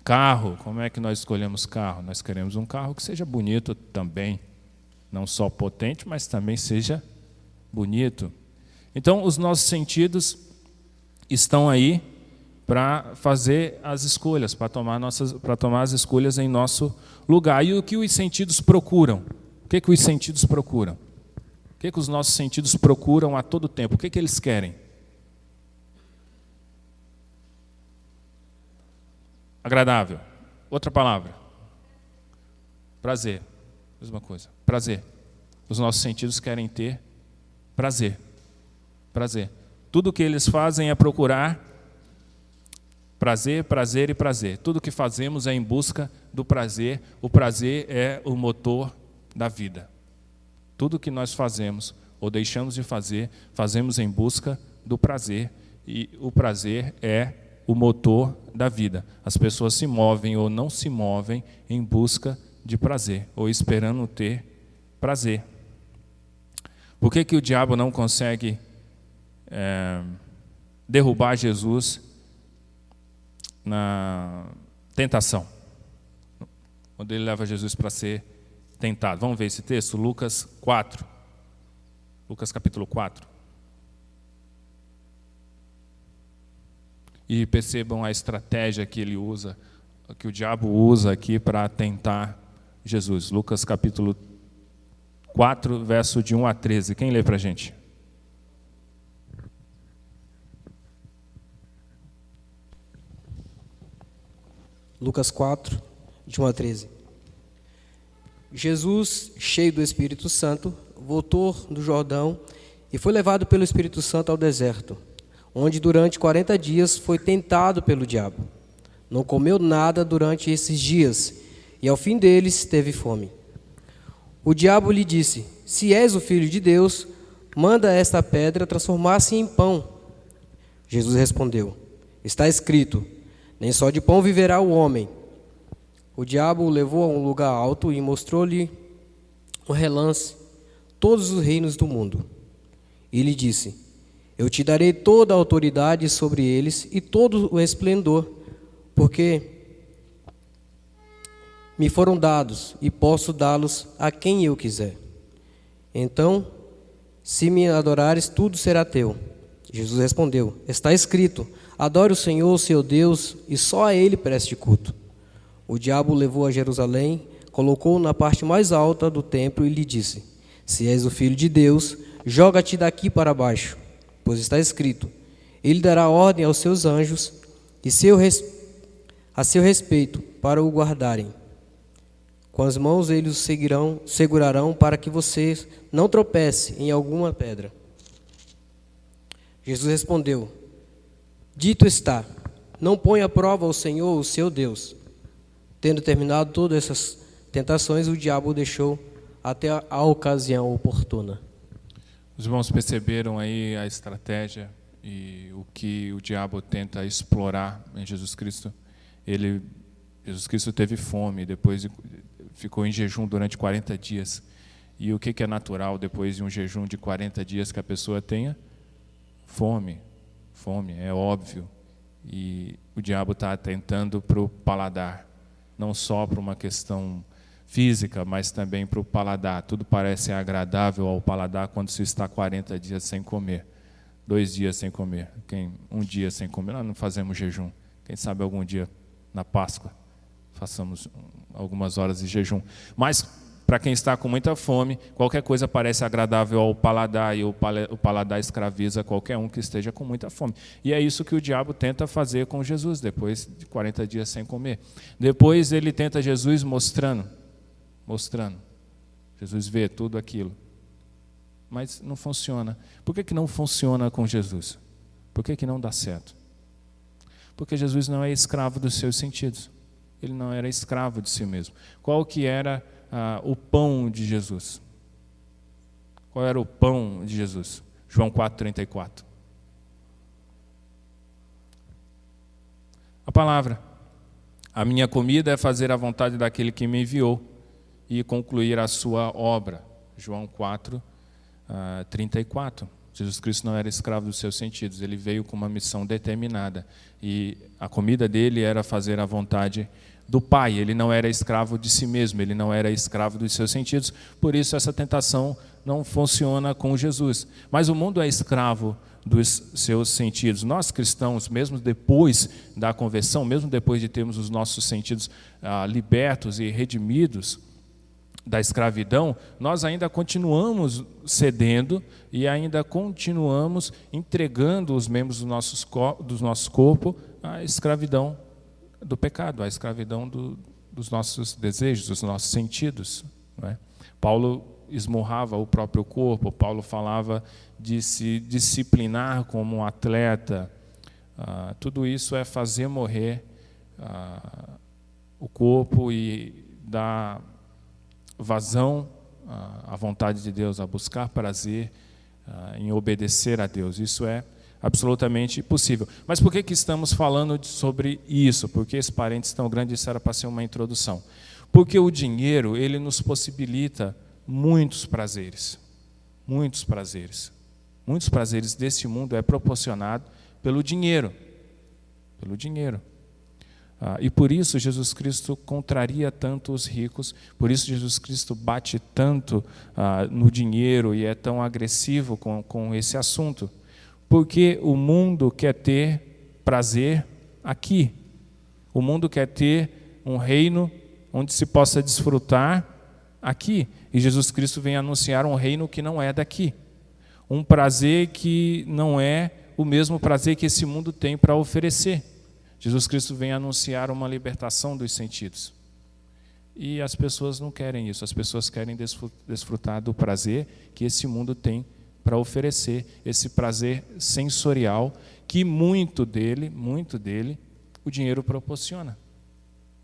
Carro, como é que nós escolhemos carro? Nós queremos um carro que seja bonito também. Não só potente, mas também seja bonito. Então, os nossos sentidos estão aí para fazer as escolhas, para tomar as escolhas em nosso lugar. E o que os sentidos procuram? O que os sentidos procuram? O que os nossos sentidos procuram a todo tempo? O que eles querem? Agradável. Outra palavra. Prazer. Mesma coisa. Prazer. Os nossos sentidos querem ter prazer. Prazer. Tudo que eles fazem é procurar prazer, prazer e prazer. Tudo que fazemos é em busca do prazer. O prazer é o motor da vida. Tudo que nós fazemos ou deixamos de fazer, fazemos em busca do prazer. E o prazer é o motor da vida. As pessoas se movem ou não se movem em busca de prazer, ou esperando ter prazer. Por que o diabo não consegue derrubar Jesus na tentação? Quando ele leva Jesus para ser tentado. Vamos ver esse texto? Lucas 4. Lucas capítulo 4. E percebam a estratégia que ele usa, que o diabo usa aqui para tentar Jesus. Lucas capítulo 4, verso de 1 a 13. Quem lê para a gente? Lucas 4, de 1 a 13. Jesus, cheio do Espírito Santo, voltou do Jordão e foi levado pelo Espírito Santo ao deserto, onde durante 40 dias foi tentado pelo diabo. Não comeu nada durante esses dias, e ao fim deles teve fome. O diabo lhe disse: se és o Filho de Deus, manda esta pedra transformar-se em pão. Jesus respondeu: está escrito, nem só de pão viverá o homem. O diabo o levou a um lugar alto e mostrou-lhe um relance, todos os reinos do mundo. E lhe disse: eu te darei toda a autoridade sobre eles e todo o esplendor, porque me foram dados e posso dá-los a quem eu quiser. Então, se me adorares, tudo será teu. Jesus respondeu: está escrito, adore o Senhor, seu Deus, e só a Ele preste culto. O diabo o levou a Jerusalém, colocou-o na parte mais alta do templo e lhe disse: se és o Filho de Deus, joga-te daqui para baixo, pois está escrito, Ele dará ordem aos seus anjos e a seu respeito para o guardarem. Com as mãos eles o segurarão para que você não tropece em alguma pedra. Jesus respondeu: dito está, não ponha à prova o Senhor, o seu Deus. Tendo terminado todas essas tentações, o diabo o deixou até a ocasião oportuna. Os irmãos perceberam aí a estratégia e o que o diabo tenta explorar em Jesus Cristo? Jesus Cristo teve fome, depois ficou em jejum durante 40 dias. E o que é natural depois de um jejum de 40 dias que a pessoa tenha? Fome. Fome, é óbvio. E o diabo está atentando para o paladar. Não só para uma questão física, mas também para o paladar. Tudo parece agradável ao paladar quando se está 40 dias sem comer. 2 dias sem comer. Um dia sem comer. Nós não fazemos jejum. Quem sabe algum dia, na Páscoa, façamos algumas horas de jejum. Mas, para quem está com muita fome, qualquer coisa parece agradável ao paladar, e o paladar escraviza qualquer um que esteja com muita fome. E é isso que o diabo tenta fazer com Jesus, depois de 40 dias sem comer. Depois ele tenta Jesus mostrando. Jesus vê tudo aquilo. Mas não funciona. Por que não funciona com Jesus? Por que não dá certo? Porque Jesus não é escravo dos seus sentidos. Ele não era escravo de si mesmo. Qual que era o pão de Jesus? Qual era o pão de Jesus? João 4,34. A palavra. A minha comida é fazer a vontade daquele que me enviou e concluir a sua obra. João 4,34. Jesus Cristo não era escravo dos seus sentidos. Ele veio com uma missão determinada. E a comida dele era fazer a vontade do Pai. Ele não era escravo de si mesmo, ele não era escravo dos seus sentidos, por isso essa tentação não funciona com Jesus. Mas o mundo é escravo dos seus sentidos. Nós cristãos, mesmo depois da conversão, mesmo depois de termos os nossos sentidos libertos e redimidos, da escravidão, nós ainda continuamos cedendo e ainda continuamos entregando os membros do nosso corpo à escravidão do pecado, à escravidão dos nossos desejos, dos nossos sentidos. Não é? Paulo esmurrava o próprio corpo, Paulo falava de se disciplinar como um atleta. Tudo isso é fazer morrer o corpo e dar vazão à vontade de Deus, a buscar prazer em obedecer a Deus. Isso é absolutamente possível. Mas por que estamos falando sobre isso? Porque esse parênteses tão grande, isso era para ser uma introdução. Porque o dinheiro, ele nos possibilita muitos prazeres. Muitos prazeres. Muitos prazeres desse mundo é proporcionado pelo dinheiro. Pelo dinheiro. E por isso Jesus Cristo contraria tanto os ricos, por isso Jesus Cristo bate tanto no dinheiro e é tão agressivo com esse assunto. Porque o mundo quer ter prazer aqui. O mundo quer ter um reino onde se possa desfrutar aqui. E Jesus Cristo vem anunciar um reino que não é daqui. Um prazer que não é o mesmo prazer que esse mundo tem para oferecer. Jesus Cristo vem anunciar uma libertação dos sentidos. E as pessoas não querem isso. As pessoas querem desfrutar do prazer que esse mundo tem para oferecer, esse prazer sensorial que muito dele, o dinheiro proporciona.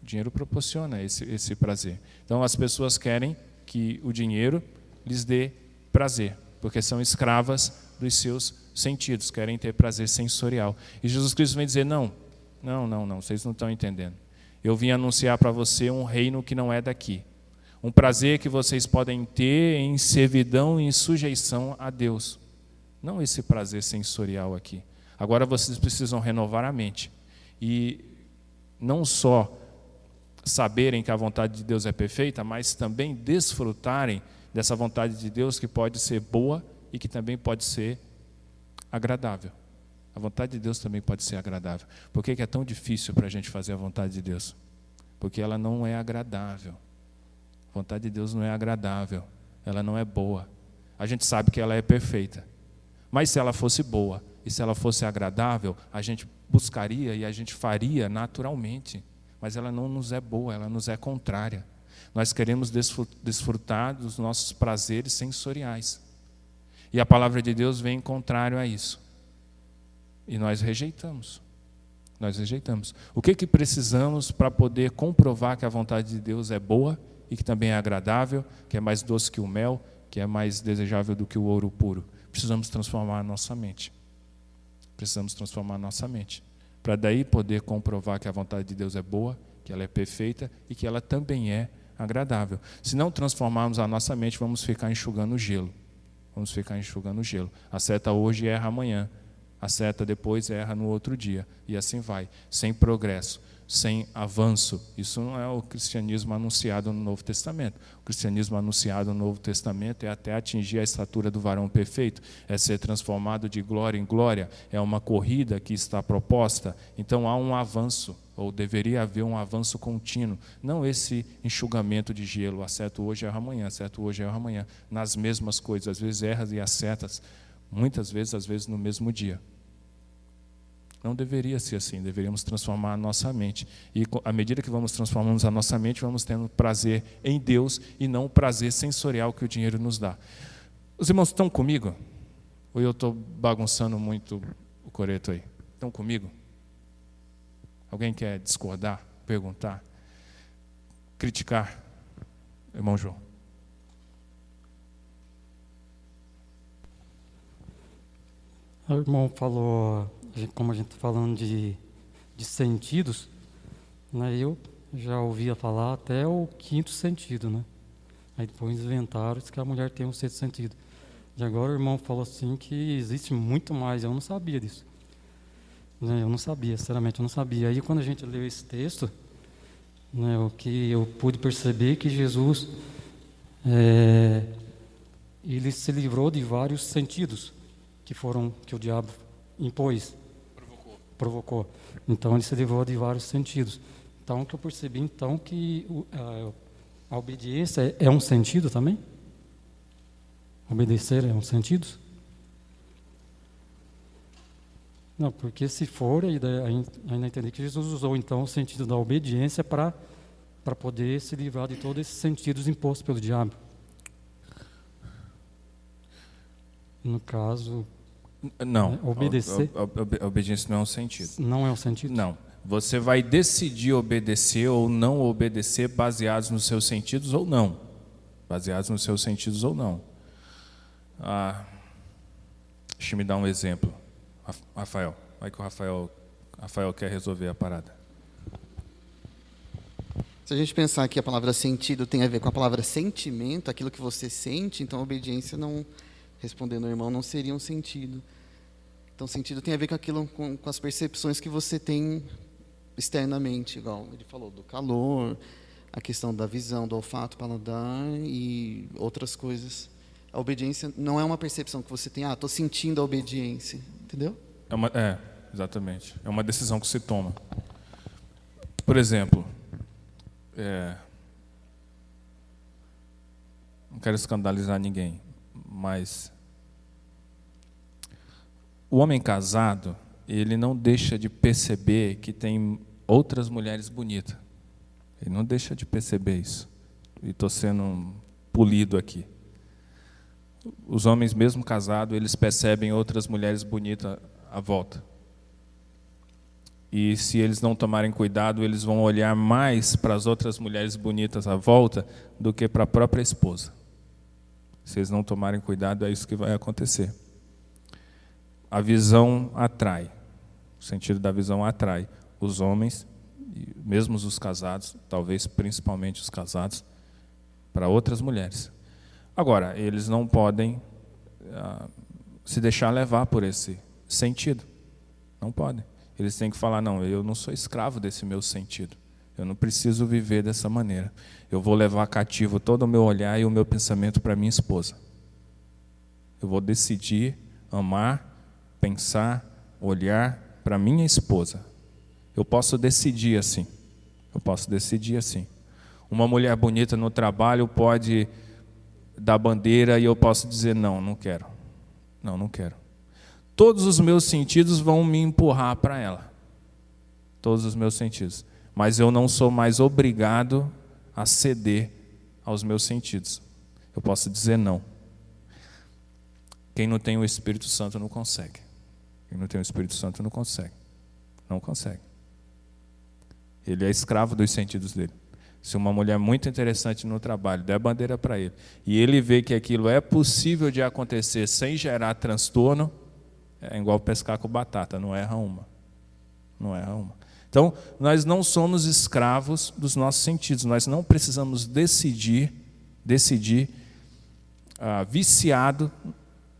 O dinheiro proporciona esse prazer. Então as pessoas querem que o dinheiro lhes dê prazer, porque são escravas dos seus sentidos, querem ter prazer sensorial. E Jesus Cristo vem dizer, não, vocês não estão entendendo. Eu vim anunciar para você um reino que não é daqui. Um prazer que vocês podem ter em servidão e em sujeição a Deus. Não esse prazer sensorial aqui. Agora vocês precisam renovar a mente. E não só saberem que a vontade de Deus é perfeita, mas também desfrutarem dessa vontade de Deus que pode ser boa e que também pode ser agradável. A vontade de Deus também pode ser agradável. Por que é tão difícil para a gente fazer a vontade de Deus? Porque ela não é agradável. A vontade de Deus não é agradável. Ela não é boa. A gente sabe que ela é perfeita. Mas se ela fosse boa e se ela fosse agradável, a gente buscaria e a gente faria naturalmente. Mas ela não nos é boa, ela nos é contrária. Nós queremos desfrutar dos nossos prazeres sensoriais. E a palavra de Deus vem contrário a isso. E nós rejeitamos. Nós rejeitamos. O que precisamos para poder comprovar que a vontade de Deus é boa e que também é agradável, que é mais doce que o mel, que é mais desejável do que o ouro puro? Precisamos transformar a nossa mente. Precisamos transformar a nossa mente. Para daí poder comprovar que a vontade de Deus é boa, que ela é perfeita e que ela também é agradável. Se não transformarmos a nossa mente, vamos ficar enxugando gelo. Vamos ficar enxugando gelo. Acerta hoje e erra amanhã. Acerta depois, erra no outro dia. E assim vai, sem progresso, sem avanço. Isso não é o cristianismo anunciado no Novo Testamento. O cristianismo anunciado no Novo Testamento é até atingir a estatura do varão perfeito, é ser transformado de glória em glória, é uma corrida que está proposta. Então há um avanço, ou deveria haver um avanço contínuo, não esse enxugamento de gelo, acerto hoje, erra amanhã, acerto hoje, erra amanhã, nas mesmas coisas, às vezes erras e acertas, muitas vezes, às vezes no mesmo dia. Não deveria ser assim, deveríamos transformar a nossa mente. E à medida que vamos transformando a nossa mente, vamos tendo prazer em Deus e não o prazer sensorial que o dinheiro nos dá. Os irmãos estão comigo? Ou eu estou bagunçando muito o coreto aí? Estão comigo? Alguém quer discordar, perguntar, criticar? Irmão João. O irmão falou, como a gente está falando de sentidos, né, eu já ouvia falar até o quinto sentido, né? Aí depois inventaram que a mulher tem um sexto sentido. E agora o irmão falou assim que existe muito mais, eu não sabia disso. Eu não sabia, sinceramente, eu não sabia. Aí quando a gente leu esse texto, né, o que eu pude perceber que Jesus, ele se livrou de vários sentidos que o diabo impôs, provocou. Então ele se livrou de vários sentidos. Então o que eu percebi então que A obediência é um sentido também? Obedecer é um sentido? Não, porque se for, ainda entendi que Jesus usou então o sentido da obediência para poder se livrar de todos esses sentidos impostos pelo diabo. No caso, não, né, obedecer. A obediência não é um sentido. Não é um sentido? Não. Você vai decidir obedecer ou não obedecer baseados nos seus sentidos ou não. Baseados nos seus sentidos ou não. Deixa eu me dar um exemplo. Rafael, vai que o Rafael quer resolver a parada. Se a gente pensar que a palavra sentido tem a ver com a palavra sentimento, aquilo que você sente, então a obediência, não, respondendo ao irmão, não seria um sentido. Então sentido tem a ver com aquilo, com as percepções que você tem externamente, igual ele falou, do calor, a questão da visão, do olfato, paladar e outras coisas. A obediência não é uma percepção que você tem, estou sentindo a obediência, entendeu? Exatamente. É uma decisão que se toma. Por exemplo, não quero escandalizar ninguém, mas o homem casado, ele não deixa de perceber que tem outras mulheres bonitas. Ele não deixa de perceber isso. E estou sendo polido aqui. Os homens, mesmo casados, eles percebem outras mulheres bonitas à volta. E se eles não tomarem cuidado, eles vão olhar mais para as outras mulheres bonitas à volta do que para a própria esposa. Se eles não tomarem cuidado, é isso que vai acontecer. A visão atrai. O sentido da visão atrai os homens, mesmo os casados, talvez principalmente os casados, para outras mulheres. Agora, eles não podem se deixar levar por esse sentido. Não podem. Eles têm que falar, não, eu não sou escravo desse meu sentido. Eu não preciso viver dessa maneira. Eu vou levar cativo todo o meu olhar e o meu pensamento para minha esposa. Eu vou decidir amar, pensar, olhar para minha esposa. Eu posso decidir assim. Eu posso decidir assim. Uma mulher bonita no trabalho pode dar bandeira e eu posso dizer, não quero. Não quero. Todos os meus sentidos vão me empurrar para ela. Todos os meus sentidos. Mas eu não sou mais obrigado a ceder aos meus sentidos. Eu posso dizer não. Quem não tem o Espírito Santo não consegue. Quem não tem o Espírito Santo não consegue. Não consegue. Ele é escravo dos sentidos dele. Se uma mulher muito interessante no trabalho der bandeira para ele, e ele vê que aquilo é possível de acontecer sem gerar transtorno, é igual pescar com batata, não erra uma. Não erra uma. Então, nós não somos escravos dos nossos sentidos, nós não precisamos decidir viciado,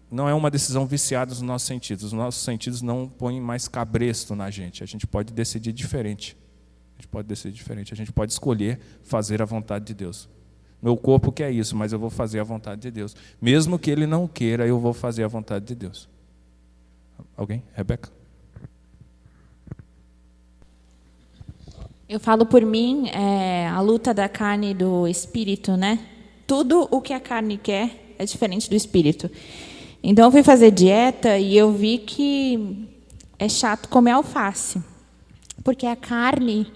não é uma decisão viciada dos nossos sentidos. Os nossos sentidos não põem mais cabresto na gente, a gente pode decidir diferente. A gente pode escolher fazer a vontade de Deus. Meu corpo quer isso, mas eu vou fazer a vontade de Deus. Mesmo que ele não queira, eu vou fazer a vontade de Deus. Alguém? Rebeca? Eu falo por mim, a luta da carne e do espírito, né? Tudo o que a carne quer é diferente do espírito. Então, eu fui fazer dieta e eu vi que é chato comer alface. Porque a carne,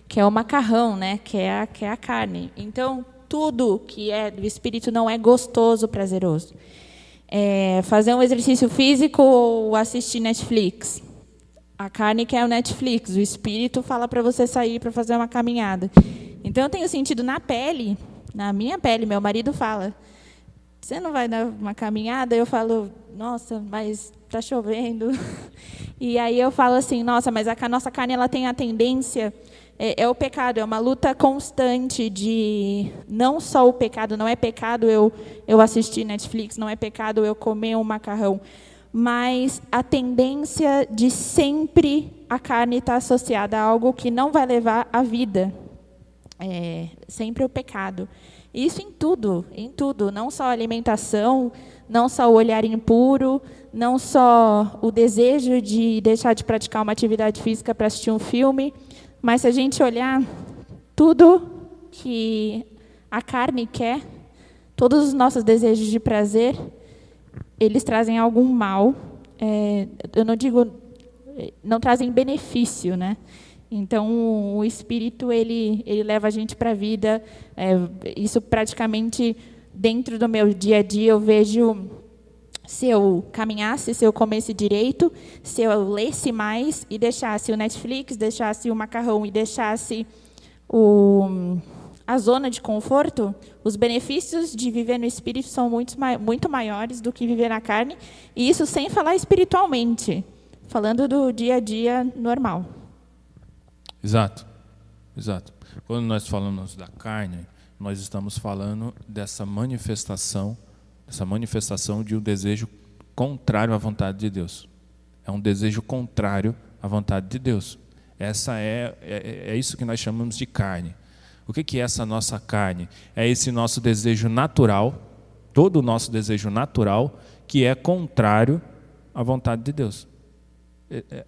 que é o macarrão, né? que é a carne. Então, tudo que é do espírito não é gostoso, prazeroso. Fazer um exercício físico ou assistir Netflix. A carne quer o Netflix, o espírito fala para você sair para fazer uma caminhada. Então, eu tenho sentido na pele, na minha pele, meu marido fala, você não vai dar uma caminhada? Eu falo, nossa, mas está chovendo. E aí eu falo assim, nossa, mas a nossa carne ela tem a tendência, é o pecado, é uma luta constante de, não só o pecado, não é pecado eu assistir Netflix, não é pecado eu comer um macarrão, mas a tendência de sempre a carne estar associada a algo que não vai levar à vida. Sempre o pecado. Isso em tudo, não só a alimentação, não só o olhar impuro, não só o desejo de deixar de praticar uma atividade física para assistir um filme, mas se a gente olhar tudo que a carne quer, todos os nossos desejos de prazer, eles trazem algum mal. Eu não digo, não trazem benefício, né? Então, o Espírito, ele leva a gente para a vida. Isso praticamente, dentro do meu dia a dia, eu vejo, se eu caminhasse, se eu comesse direito, se eu lesse mais e deixasse o Netflix, deixasse o macarrão e deixasse a zona de conforto, os benefícios de viver no Espírito são muito maiores do que viver na carne, e isso sem falar espiritualmente, falando do dia a dia normal. Exato. Quando nós falamos da carne, nós estamos falando dessa manifestação de um desejo contrário à vontade de Deus. É um desejo contrário à vontade de Deus. É isso que nós chamamos de carne. O que é essa nossa carne? É esse nosso desejo natural, todo o nosso desejo natural, que é contrário à vontade de Deus.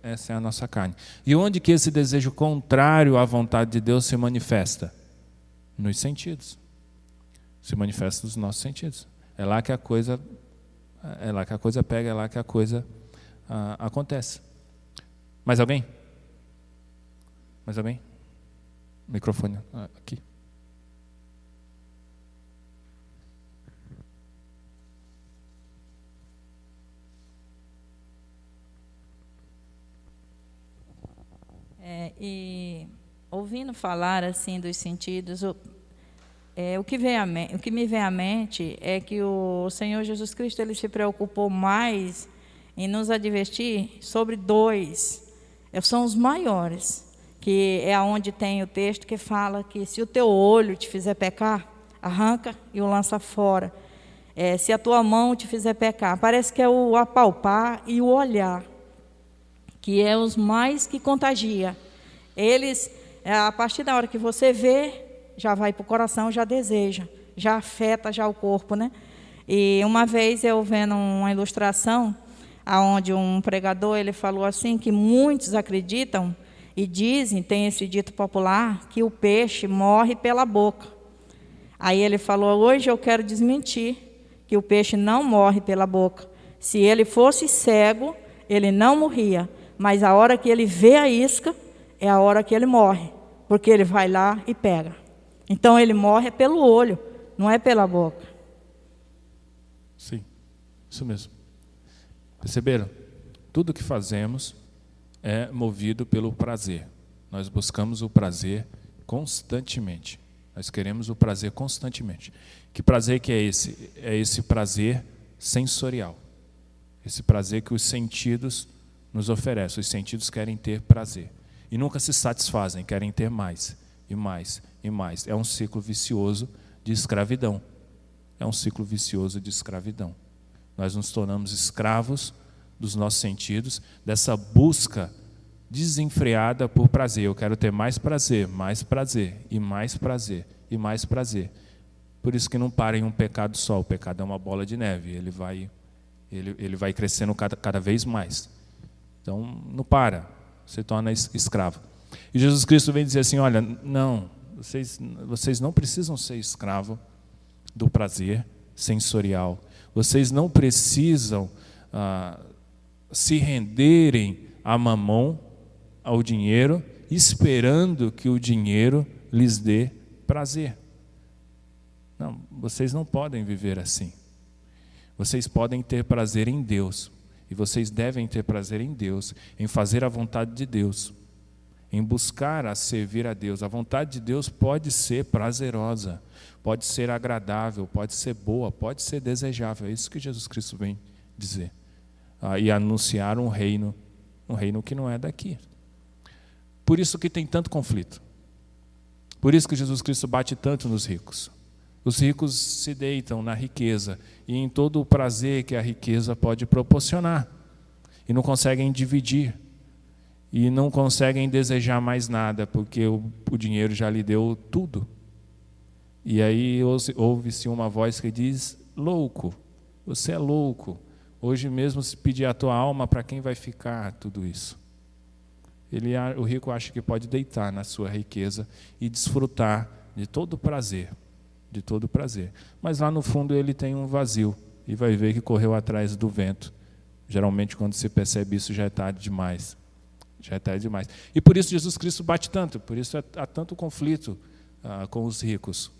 Essa é a nossa carne. E onde que esse desejo contrário à vontade de Deus se manifesta? Nos sentidos. Se manifesta nos nossos sentidos. É lá que a coisa pega, é lá que a coisa acontece. Mais alguém? Microfone aqui. E ouvindo falar assim dos sentidos, o que me vem à mente é que o Senhor Jesus Cristo, ele se preocupou mais em nos advertir sobre dois, são os maiores, que é onde tem o texto que fala que se o teu olho te fizer pecar, arranca e o lança fora. Se a tua mão te fizer pecar, parece que é o apalpar e o olhar, que é os mais que contagia. Eles, a partir da hora que você vê, já vai para o coração, já deseja, já afeta já o corpo, né? E uma vez eu vendo uma ilustração, onde um pregador ele falou assim, que muitos acreditam e dizem, tem esse dito popular, que o peixe morre pela boca. Aí ele falou, hoje eu quero desmentir que o peixe não morre pela boca. Se ele fosse cego, ele não morria, mas a hora que ele vê a isca, é a hora que ele morre, porque ele vai lá e pega. Então ele morre pelo olho, não é pela boca. Sim, isso mesmo. Perceberam? Tudo que fazemos é movido pelo prazer. Nós buscamos o prazer constantemente. Nós queremos o prazer constantemente. Que prazer que é esse? É esse prazer sensorial. Esse prazer que os sentidos nos oferecem. Os sentidos querem ter prazer. E nunca se satisfazem, querem ter mais, e mais, e mais. É um ciclo vicioso de escravidão. É um ciclo vicioso de escravidão. Nós nos tornamos escravos dos nossos sentidos, dessa busca desenfreada por prazer. Eu quero ter mais prazer, e mais prazer, e mais prazer. Por isso que não para em um pecado só. O pecado é uma bola de neve. Ele vai crescendo cada vez mais. Então, não para. Se torna escravo. E Jesus Cristo vem dizer assim, olha, não, vocês não precisam ser escravo do prazer sensorial. Vocês não precisam se renderem a mamon, ao dinheiro, esperando que o dinheiro lhes dê prazer. Não, vocês não podem viver assim. Vocês podem ter prazer em Deus. E vocês devem ter prazer em Deus, em fazer a vontade de Deus, em buscar a servir a Deus. A vontade de Deus pode ser prazerosa, pode ser agradável, pode ser boa, pode ser desejável. É isso que Jesus Cristo vem dizer. E anunciar um reino que não é daqui. Por isso que tem tanto conflito. Por isso que Jesus Cristo bate tanto nos ricos. Os ricos se deitam na riqueza e em todo o prazer que a riqueza pode proporcionar. E não conseguem dividir. E não conseguem desejar mais nada, porque o dinheiro já lhe deu tudo. E aí ouve-se uma voz que diz, louco, você é louco. Hoje mesmo se pedir a tua alma, para quem vai ficar tudo isso? O rico acha que pode deitar na sua riqueza e desfrutar de todo o prazer. de todo prazer. Mas lá no fundo ele tem um vazio e vai ver que correu atrás do vento. Geralmente quando se percebe isso já é tarde demais. Já é tarde demais. E por isso Jesus Cristo bate tanto, por isso há tanto conflito com os ricos.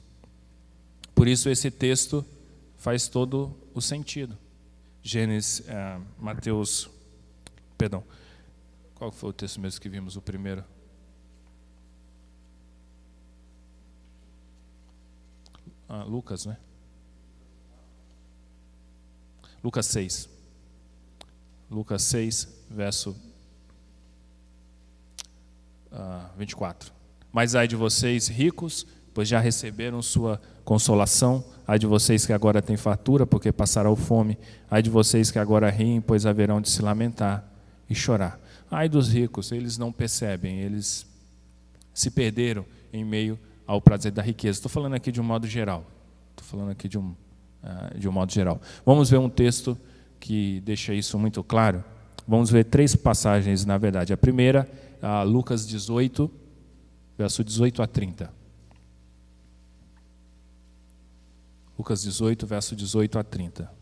Por isso esse texto faz todo o sentido. Qual foi o texto mesmo que vimos, o primeiro? Lucas, né? Lucas 6. Lucas 6, verso 24. Mas ai de vocês ricos, pois já receberam sua consolação. Ai de vocês que agora têm fartura, porque passarão fome. Ai de vocês que agora riem, pois haverão de se lamentar e chorar. Ai dos ricos, eles não percebem, eles se perderam em meio ao prazer da riqueza. Estou falando aqui de um modo geral. De um modo geral. Vamos ver um texto que deixa isso muito claro. Vamos ver 3 passagens, na verdade. A primeira, Lucas 18, verso 18 a 30. Lucas 18, verso 18 a 30.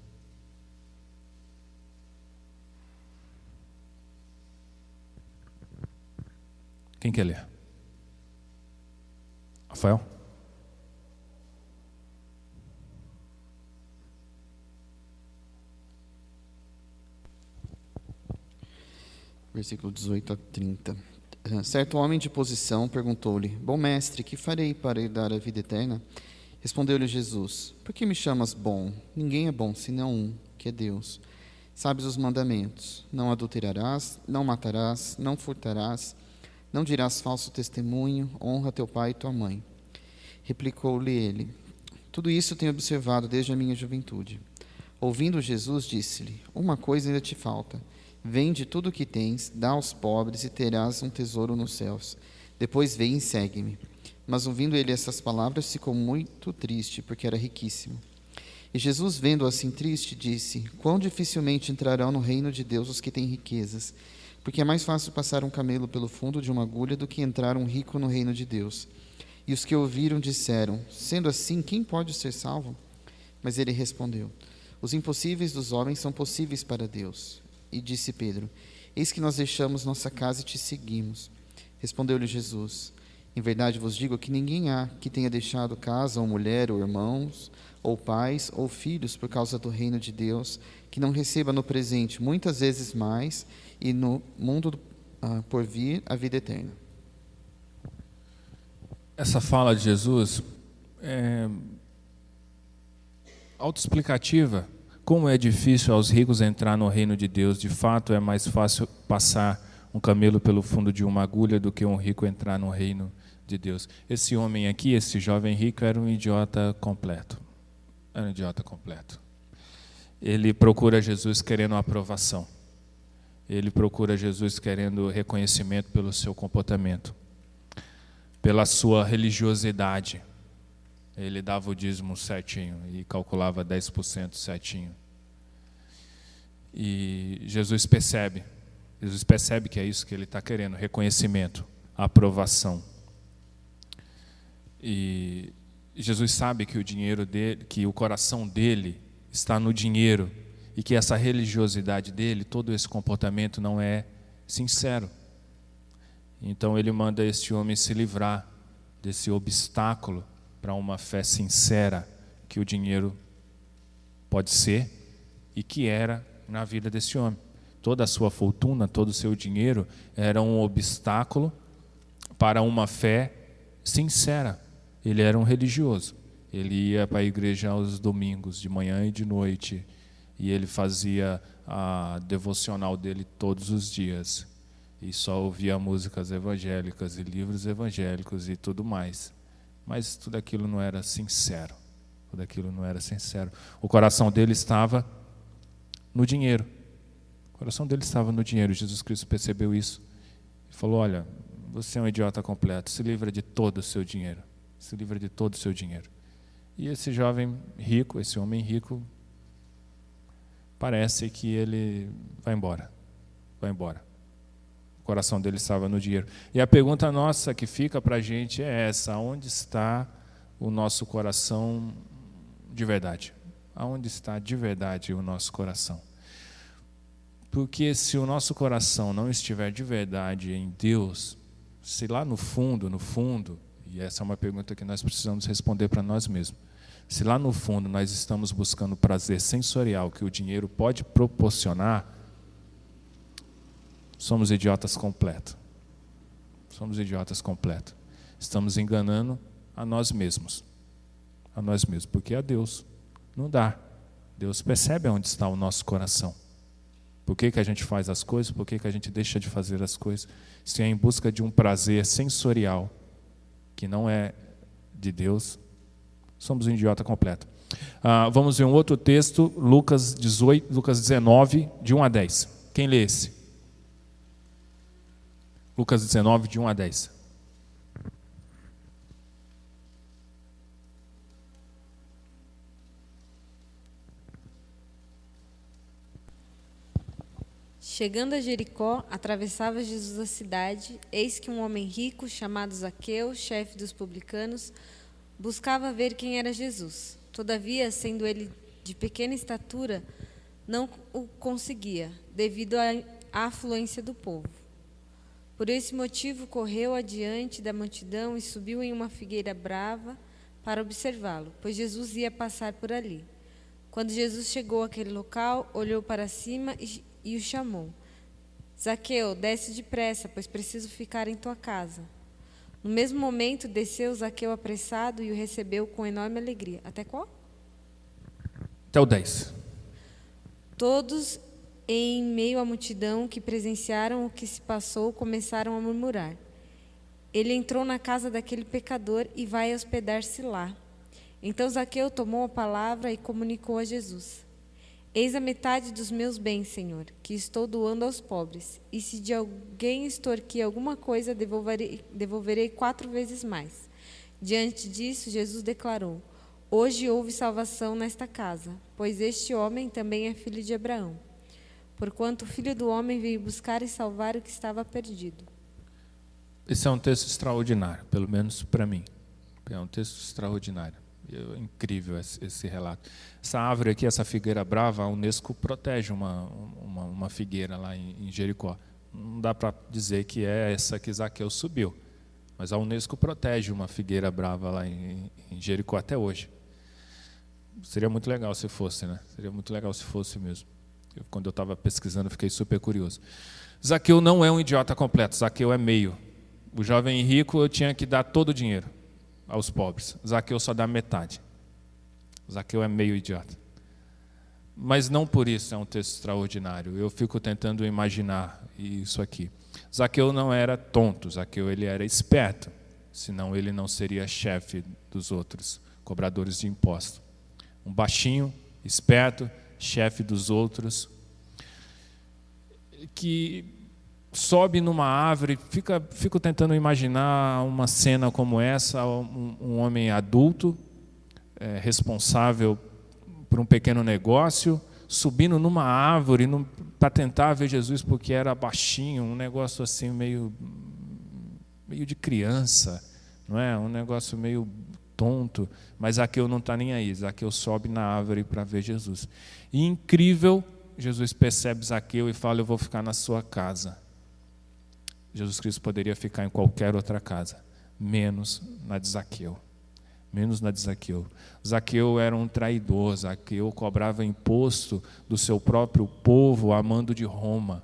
Quem quer ler? Rafael? Versículo 18 a 30. Certo homem de posição perguntou-lhe: Bom mestre, que farei para herdar a vida eterna? Respondeu-lhe Jesus: Por que me chamas bom? Ninguém é bom senão um, que é Deus. Sabes os mandamentos: Não adulterarás, não matarás, não furtarás, não dirás falso testemunho, honra teu pai e tua mãe. Replicou-lhe ele: Tudo isso tenho observado desde a minha juventude. Ouvindo Jesus, disse-lhe: Uma coisa ainda te falta. Vende tudo o que tens, dá aos pobres e terás um tesouro nos céus. Depois vem e segue-me. Mas ouvindo ele essas palavras, ficou muito triste, porque era riquíssimo. E Jesus, vendo-o assim triste, disse: Quão dificilmente entrarão no reino de Deus os que têm riquezas, porque é mais fácil passar um camelo pelo fundo de uma agulha do que entrar um rico no reino de Deus. E os que ouviram disseram: Sendo assim, quem pode ser salvo? Mas ele respondeu: Os impossíveis dos homens são possíveis para Deus. E disse Pedro: Eis que nós deixamos nossa casa e te seguimos. Respondeu-lhe Jesus: Em verdade vos digo que ninguém há que tenha deixado casa, ou mulher, ou irmãos, ou pais, ou filhos, por causa do reino de Deus, que não receba no presente muitas vezes mais, e no mundo por vir a vida eterna. Essa fala de Jesus é autoexplicativa. Como é difícil aos ricos entrar no reino de Deus. De fato, é mais fácil passar um camelo pelo fundo de uma agulha do que um rico entrar no reino de Deus. Esse homem aqui, esse jovem rico, era um idiota completo. Era um idiota completo. Ele procura Jesus querendo aprovação. Ele procura Jesus querendo reconhecimento pelo seu comportamento, pela sua religiosidade. Ele dava o dízimo certinho e calculava 10% certinho. E Jesus percebe que é isso que ele está querendo, reconhecimento, aprovação. E Jesus sabe que o dinheiro dele, que o coração dele está no dinheiro e que essa religiosidade dele, todo esse comportamento não é sincero. Então ele manda este homem se livrar desse obstáculo para uma fé sincera que o dinheiro pode ser e que era na vida desse homem. Toda a sua fortuna, todo o seu dinheiro era um obstáculo para uma fé sincera. Ele era um religioso. Ele ia para a igreja aos domingos, de manhã e de noite, e ele fazia a devocional dele todos os dias. E só ouvia músicas evangélicas e livros evangélicos e tudo mais. Mas tudo aquilo não era sincero. Tudo aquilo não era sincero. O coração dele estava no dinheiro. O coração dele estava no dinheiro. Jesus Cristo percebeu isso e falou: olha, você é um idiota completo. Se livra de todo o seu dinheiro. Se livra de todo o seu dinheiro. E esse jovem rico, esse homem rico, parece que ele vai embora. Vai embora. O coração dele estava no dinheiro. E a pergunta nossa que fica para a gente é essa: onde está o nosso coração de verdade? Aonde está de verdade o nosso coração? Porque se o nosso coração não estiver de verdade em Deus, se lá no fundo, e essa é uma pergunta que nós precisamos responder para nós mesmos, se lá no fundo nós estamos buscando prazer sensorial que o dinheiro pode proporcionar, somos idiotas completos. Somos idiotas completos. Estamos enganando a nós mesmos. A nós mesmos, porque a Deus não dá. Deus percebe onde está o nosso coração. Por que a gente faz as coisas? Por que a gente deixa de fazer as coisas? Se é em busca de um prazer sensorial que não é de Deus, somos um idiota completo. Vamos ver um outro texto, Lucas 19, de 1 a 10. Quem lê esse? Lucas 19, de 1 a 10. Chegando a Jericó, atravessava Jesus a cidade, eis que um homem rico, chamado Zaqueu, chefe dos publicanos, buscava ver quem era Jesus. Todavia, sendo ele de pequena estatura, não o conseguia, devido à afluência do povo. Por esse motivo, correu adiante da multidão e subiu em uma figueira brava para observá-lo, pois Jesus ia passar por ali. Quando Jesus chegou àquele local, olhou para cima e o chamou. Zaqueu, desce depressa, pois preciso ficar em tua casa. No mesmo momento, desceu Zaqueu apressado e o recebeu com enorme alegria. Até qual? Até o 10. Todos, em meio à multidão que presenciaram o que se passou, começaram a murmurar. Ele entrou na casa daquele pecador e vai hospedar-se lá. Então Zaqueu tomou a palavra e comunicou a Jesus. Eis a metade dos meus bens, Senhor, que estou doando aos pobres. E se de alguém extorquir alguma coisa, devolverei 4 vezes mais. Diante disso, Jesus declarou: Hoje houve salvação nesta casa, pois este homem também é filho de Abraão. Porquanto o Filho do Homem veio buscar e salvar o que estava perdido. Esse é um texto extraordinário, pelo menos para mim. É um texto extraordinário. É incrível esse relato. Essa árvore aqui, essa figueira brava, a Unesco protege uma figueira lá em Jericó. Não dá para dizer que é essa que Zaqueu subiu, mas a Unesco protege uma figueira brava lá em Jericó até hoje. Seria muito legal se fosse, né? Seria muito legal se fosse mesmo. Quando eu estava pesquisando, fiquei super curioso. Zaqueu não é um idiota completo, Zaqueu é meio. O jovem rico, eu tinha que dar todo o dinheiro aos pobres. Zaqueu só dá metade. Zaqueu é meio idiota. Mas não por isso é um texto extraordinário. Eu fico tentando imaginar isso aqui. Zaqueu não era tonto, Zaqueu ele era esperto. Senão ele não seria chefe dos outros cobradores de impostos. Um baixinho, esperto, chefe dos outros, que sobe numa árvore. Fico tentando imaginar uma cena como essa, um homem adulto, responsável por um pequeno negócio, subindo numa árvore para tentar ver Jesus, porque era baixinho, um negócio assim meio de criança, não é? Um negócio meio tonto, mas Zaqueu não está nem aí. Zaqueu sobe na árvore para ver Jesus. E incrível, Jesus percebe Zaqueu e fala: eu vou ficar na sua casa. Jesus Cristo poderia ficar em qualquer outra casa, menos na de Zaqueu. Menos na de Zaqueu. Zaqueu era um traidor, Zaqueu cobrava imposto do seu próprio povo a mando de Roma.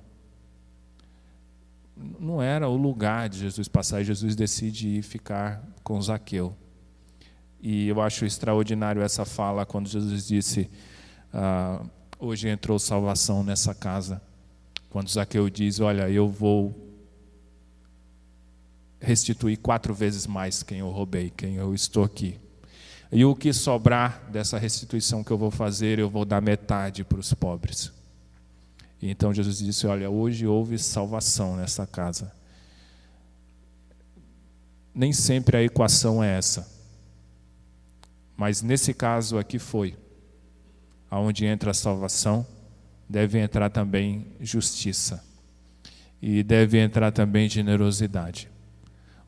Não era o lugar de Jesus passar, e Jesus decide ir ficar com Zaqueu. E eu acho extraordinário essa fala quando Jesus disse: hoje entrou salvação nessa casa. Quando Zaqueu diz: olha, eu vou restituir 4 vezes mais quem eu roubei, quem eu estou aqui. E o que sobrar dessa restituição que eu vou fazer, eu vou dar metade para os pobres. E então Jesus disse: olha, hoje houve salvação nessa casa. Nem sempre a equação é essa. Mas nesse caso aqui foi. Aonde entra a salvação, deve entrar também justiça. E deve entrar também generosidade.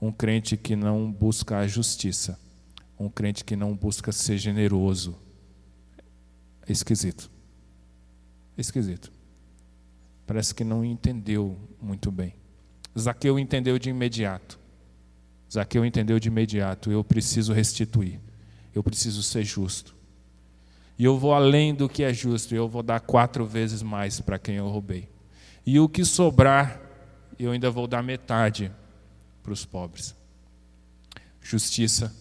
Um crente que não busca a justiça, um crente que não busca ser generoso. É esquisito. É esquisito. Parece que não entendeu muito bem. Zaqueu entendeu de imediato. Zaqueu entendeu de imediato. Eu preciso restituir. Eu preciso ser justo. E eu vou além do que é justo. Eu vou dar 4 vezes mais para quem eu roubei. E o que sobrar, eu ainda vou dar metade para os pobres. Justiça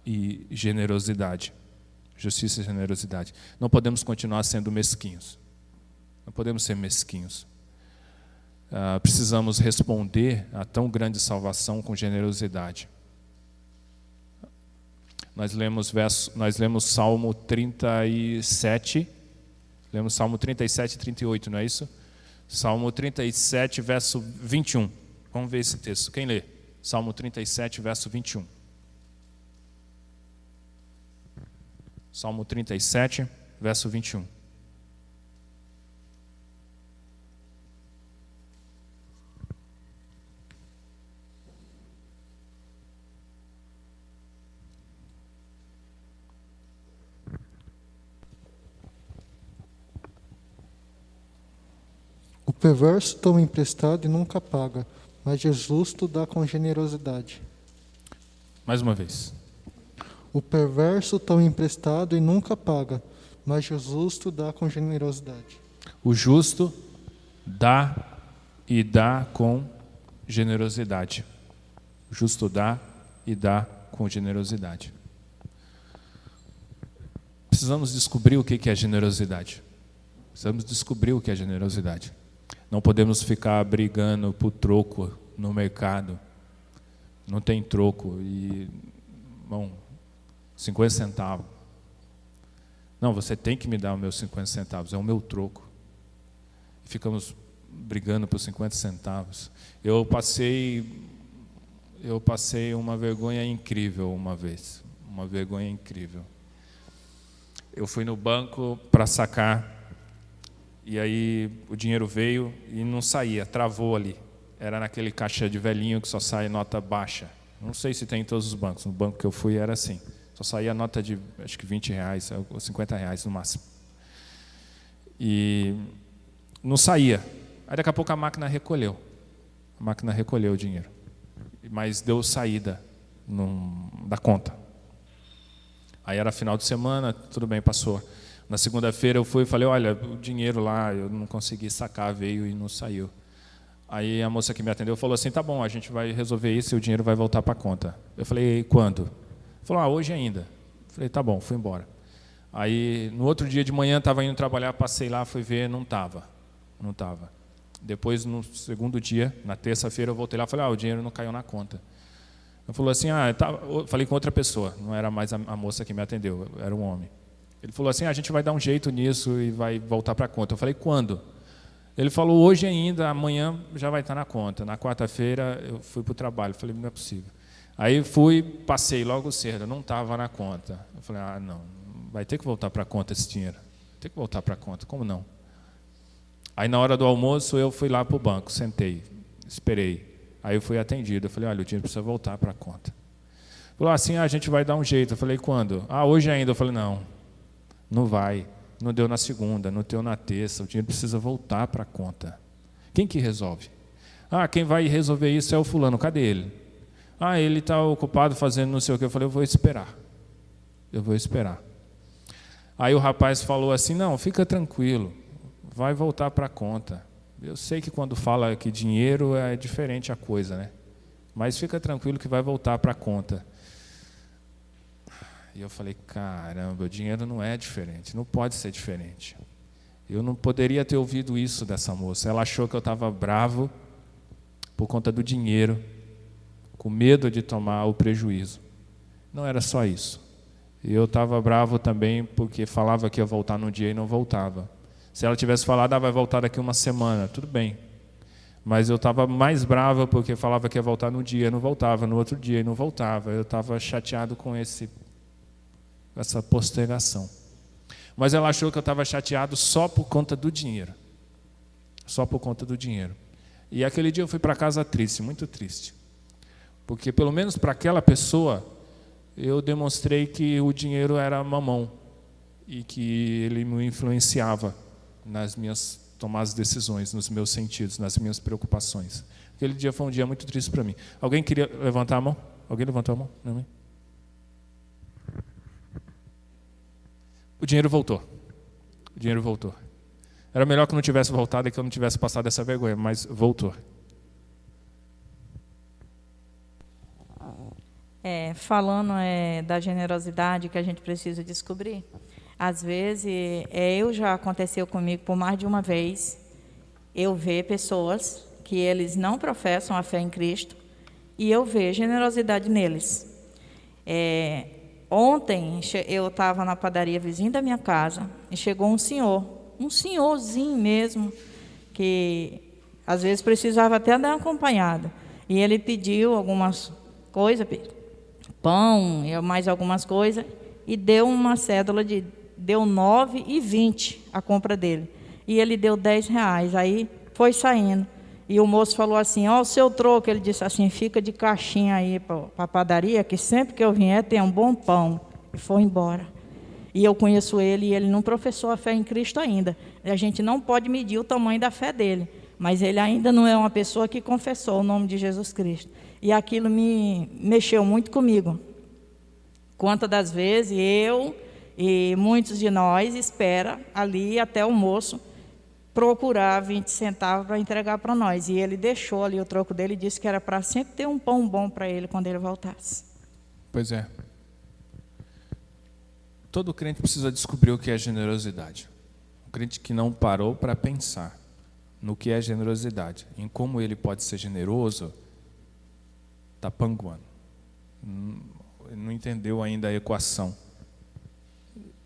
e generosidade. Justiça e generosidade. Não podemos continuar sendo mesquinhos. Não podemos ser mesquinhos. Precisamos responder a tão grande salvação com generosidade. Nós lemos Salmo 37, lemos Salmo 37 e 38, não é isso? Salmo 37, verso 21. Vamos ver esse texto. Quem lê? Salmo 37, verso 21. Salmo 37, verso 21. O perverso toma emprestado e nunca paga, mas o justo dá com generosidade. Mais uma vez. O perverso toma emprestado e nunca paga, mas o justo dá com generosidade. O justo dá e dá com generosidade. O justo dá e dá com generosidade. Precisamos descobrir o que é generosidade. Precisamos descobrir o que é generosidade. Não podemos ficar brigando por troco no mercado. Não tem troco e, bom, 50 centavos. Não, você tem que me dar os meus 50 centavos, é o meu troco. Ficamos brigando por 50 centavos. Eu passei uma vergonha incrível uma vez. Uma vergonha incrível. Eu fui no banco para sacar. E aí o dinheiro veio e não saía, travou ali. Era naquele caixa de velhinho que só sai nota baixa. Não sei se tem em todos os bancos. No banco que eu fui era assim. Só saía nota de, acho que R$20 ou R$50 no máximo. E não saía. Aí daqui a pouco a máquina recolheu. A máquina recolheu o dinheiro. Mas deu saída da conta. Aí era final de semana, tudo bem, passou. Na segunda-feira eu fui e falei, olha, o dinheiro lá, eu não consegui sacar, veio e não saiu. Aí a moça que me atendeu falou assim, tá bom, a gente vai resolver isso e o dinheiro vai voltar para a conta. Eu falei, quando? Falou, hoje ainda. Eu falei, tá bom, fui embora. Aí no outro dia de manhã estava indo trabalhar, passei lá, fui ver, não estava. Não estava. Depois, no segundo dia, na terça-feira, eu voltei lá e falei, o dinheiro não caiu na conta. Ele falou assim, eu falei com outra pessoa, não era mais a moça que me atendeu, era um homem. Ele falou assim, a gente vai dar um jeito nisso e vai voltar para a conta. Eu falei, quando? Ele falou, hoje ainda, amanhã já vai estar na conta. Na quarta-feira eu fui para o trabalho, falei, não é possível. Aí fui, passei logo cedo, não estava na conta. Eu falei, não, vai ter que voltar para a conta esse dinheiro. Tem que voltar para a conta, como não? Aí na hora do almoço eu fui lá para o banco, sentei, esperei. Aí eu fui atendido, eu falei, olha, o dinheiro precisa voltar para a conta. Falou assim, a gente vai dar um jeito. Eu falei, quando? Hoje ainda. Eu falei, não vai. Não deu na segunda, não deu na terça, o dinheiro precisa voltar para a conta. Quem que resolve? Quem vai resolver isso é o fulano, cadê ele? Ele está ocupado fazendo não sei o que. Eu falei, eu vou esperar. Aí o rapaz falou assim, não, fica tranquilo, vai voltar para a conta. Eu sei que quando fala que dinheiro é diferente a coisa, né? Mas fica tranquilo que vai voltar para a conta. E eu falei, caramba, o dinheiro não é diferente, não pode ser diferente. Eu não poderia ter ouvido isso dessa moça. Ela achou que eu estava bravo por conta do dinheiro, com medo de tomar o prejuízo. Não era só isso. E eu estava bravo também porque falava que ia voltar num dia e não voltava. Se ela tivesse falado, vai voltar daqui uma semana, tudo bem. Mas eu estava mais bravo porque falava que ia voltar num dia e não voltava, no outro dia e não voltava. Eu estava chateado com essa postergação. Mas ela achou que eu estava chateado só por conta do dinheiro. Só por conta do dinheiro. E aquele dia eu fui para casa triste, muito triste. Porque pelo menos para aquela pessoa, eu demonstrei que o dinheiro era mamão e que ele me influenciava nas minhas tomadas de decisões, nos meus sentidos, nas minhas preocupações. Aquele dia foi um dia muito triste para mim. Alguém queria levantar a mão? Alguém levantou a mão? Não, o dinheiro voltou. O dinheiro voltou. Era melhor que não tivesse voltado e que eu não tivesse passado essa vergonha, mas voltou. Falando da generosidade que a gente precisa descobrir, às vezes, já aconteceu comigo por mais de uma vez, eu ver pessoas que eles não professam a fé em Cristo e eu ver generosidade neles. Ontem eu estava na padaria vizinha da minha casa e chegou um senhorzinho mesmo, que às vezes precisava até dar uma acompanhada. E ele pediu algumas coisas, pão e mais algumas coisas, e deu uma cédula deu 9,20 a compra dele. E ele deu R$10. Aí foi saindo. E o moço falou assim, o seu troco. Ele disse assim, fica de caixinha aí para a padaria, que sempre que eu vier tem um bom pão. E foi embora. E eu conheço ele e ele não professou a fé em Cristo ainda. A gente não pode medir o tamanho da fé dele. Mas ele ainda não é uma pessoa que confessou o nome de Jesus Cristo. E aquilo me mexeu muito comigo. Quantas das vezes eu e muitos de nós espera ali até o moço procurar 20 centavos para entregar para nós. E ele deixou ali o troco dele e disse que era para sempre ter um pão bom para ele quando ele voltasse. Pois é. Todo crente precisa descobrir o que é generosidade. Um crente que não parou para pensar no que é generosidade, em como ele pode ser generoso, está panguando. Não entendeu ainda a equação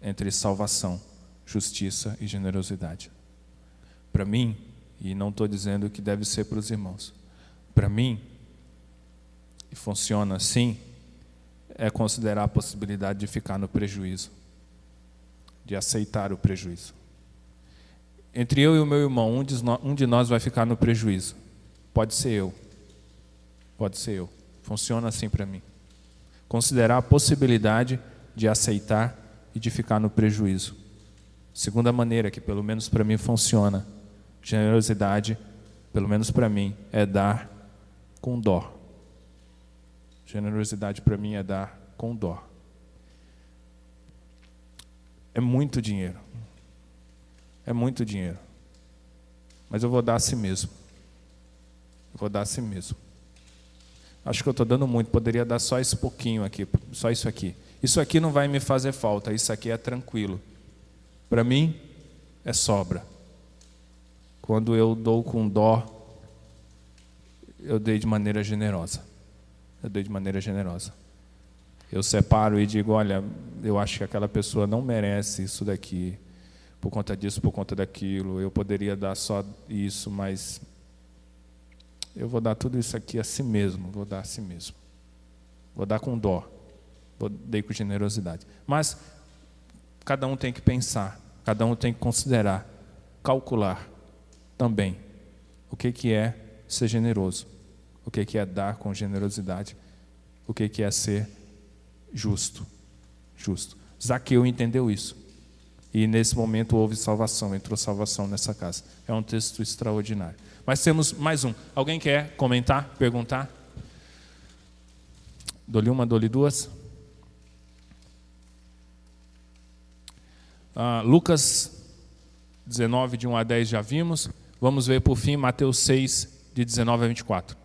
entre salvação, justiça e generosidade. Para mim, e não estou dizendo que deve ser para os irmãos, para mim, e funciona assim, é considerar a possibilidade de ficar no prejuízo, de aceitar o prejuízo. Entre eu e o meu irmão, um de nós vai ficar no prejuízo. Pode ser eu. Pode ser eu. Funciona assim para mim. Considerar a possibilidade de aceitar e de ficar no prejuízo. Segunda maneira que, pelo menos para mim, funciona. Generosidade, pelo menos para mim, é dar com dó. Generosidade para mim é dar com dó. É muito dinheiro. É muito dinheiro. Mas eu vou dar a si mesmo. Eu vou dar a si mesmo. Acho que eu estou dando muito. Poderia dar só esse pouquinho aqui. Só isso aqui. Isso aqui não vai me fazer falta. Isso aqui é tranquilo. Para mim, é sobra. Quando eu dou com dó, eu dei de maneira generosa. Eu dei de maneira generosa. Eu separo e digo, olha, eu acho que aquela pessoa não merece isso daqui. Por conta disso, por conta daquilo. Eu poderia dar só isso, mas eu vou dar tudo isso aqui a si mesmo. Vou dar a si mesmo. Vou dar com dó. Dei com generosidade. Mas cada um tem que pensar. Cada um tem que considerar. Calcular também. O que é ser generoso. O que é dar com generosidade. O que é ser justo. Justo. Zaqueu entendeu isso. E nesse momento houve salvação, entrou salvação nessa casa. É um texto extraordinário. Mas temos mais um. Alguém quer comentar, perguntar? Dou-lhe uma, dou-lhe duas. Lucas 19, de 1 a 10 já vimos. Vamos ver por fim Mateus 6, de 19 a 24.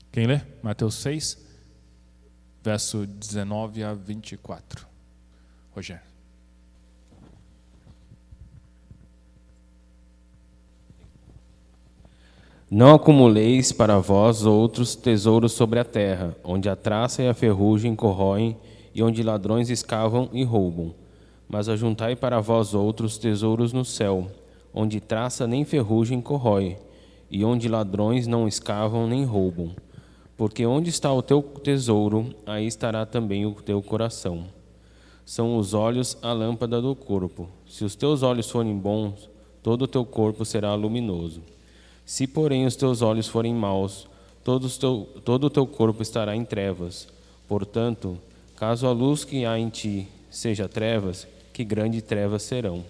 Quem lê? Mateus 6, verso 19 a 24. Rogério. Não acumuleis para vós outros tesouros sobre a terra, onde a traça e a ferrugem corroem, e onde ladrões escavam e roubam. Mas ajuntai para vós outros tesouros no céu, onde traça nem ferrugem corrói, e onde ladrões não escavam nem roubam. Porque onde está o teu tesouro, aí estará também o teu coração. São os olhos a lâmpada do corpo. Se os teus olhos forem bons, todo o teu corpo será luminoso. Se, porém, os teus olhos forem maus, todo o teu corpo estará em trevas. Portanto, caso a luz que há em ti seja trevas, que grandes trevas serão.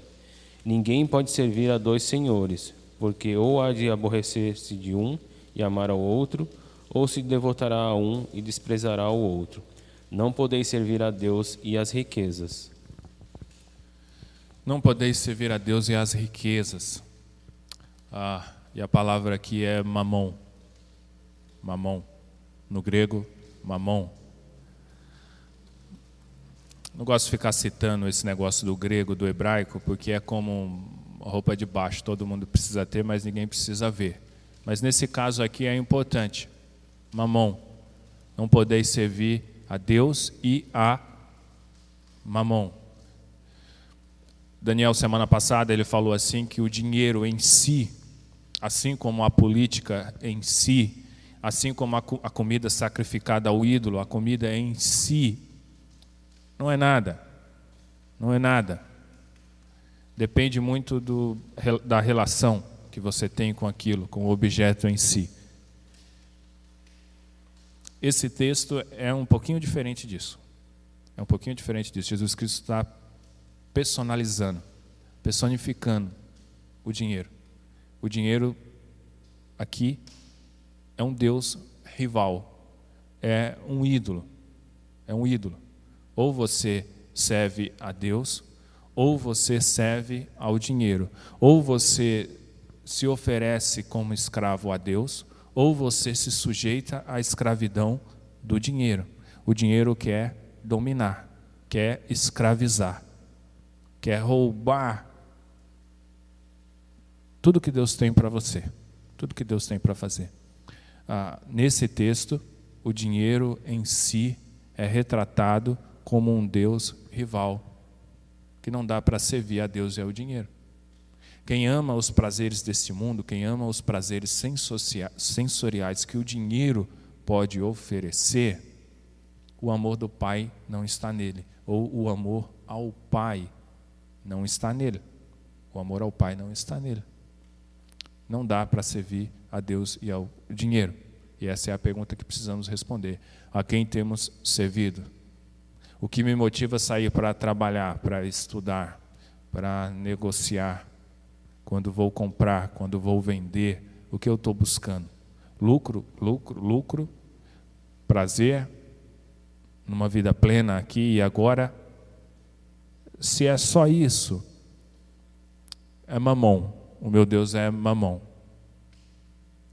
Ninguém pode servir a dois senhores, porque ou há de aborrecer-se de um e amar ao outro, ou se devotará a um e desprezará o outro. Não podeis servir a Deus e às riquezas. Não podeis servir a Deus e às riquezas. E a palavra aqui é mamon. Mamon. No grego, mamon. Não gosto de ficar citando esse negócio do grego, do hebraico, porque é como roupa de baixo, todo mundo precisa ter, mas ninguém precisa ver. Mas nesse caso aqui é importante. Mamon. Não podeis servir a Deus e a mamon. Daniel, semana passada, ele falou assim que o dinheiro em si, assim como a política em si, assim como a comida sacrificada ao ídolo, a comida em si, não é nada. Não é nada. Depende muito da relação que você tem com aquilo, com o objeto em si. Esse texto é um pouquinho diferente disso. É um pouquinho diferente disso. Jesus Cristo está personalizando, personificando o dinheiro. O dinheiro aqui é um Deus rival, é um ídolo. É um ídolo. Ou você serve a Deus, ou você serve ao dinheiro. Ou você se oferece como escravo a Deus, ou você se sujeita à escravidão do dinheiro. O dinheiro quer dominar, quer escravizar, quer roubar tudo que Deus tem para você, tudo que Deus tem para fazer. Nesse texto, o dinheiro em si é retratado como um Deus rival, que não dá para servir a Deus e ao dinheiro. Quem ama os prazeres deste mundo, quem ama os prazeres sensoriais que o dinheiro pode oferecer, o amor do Pai não está nele, ou o amor ao Pai não está nele. O amor ao Pai não está nele. Não dá para servir a Deus e ao dinheiro. E essa é a pergunta que precisamos responder. A quem temos servido? O que me motiva a sair para trabalhar, para estudar, para negociar, quando vou comprar, quando vou vender, o que eu estou buscando? Lucro, lucro, lucro, prazer, numa vida plena aqui e agora. Se é só isso, é mamon. O meu Deus é mamon.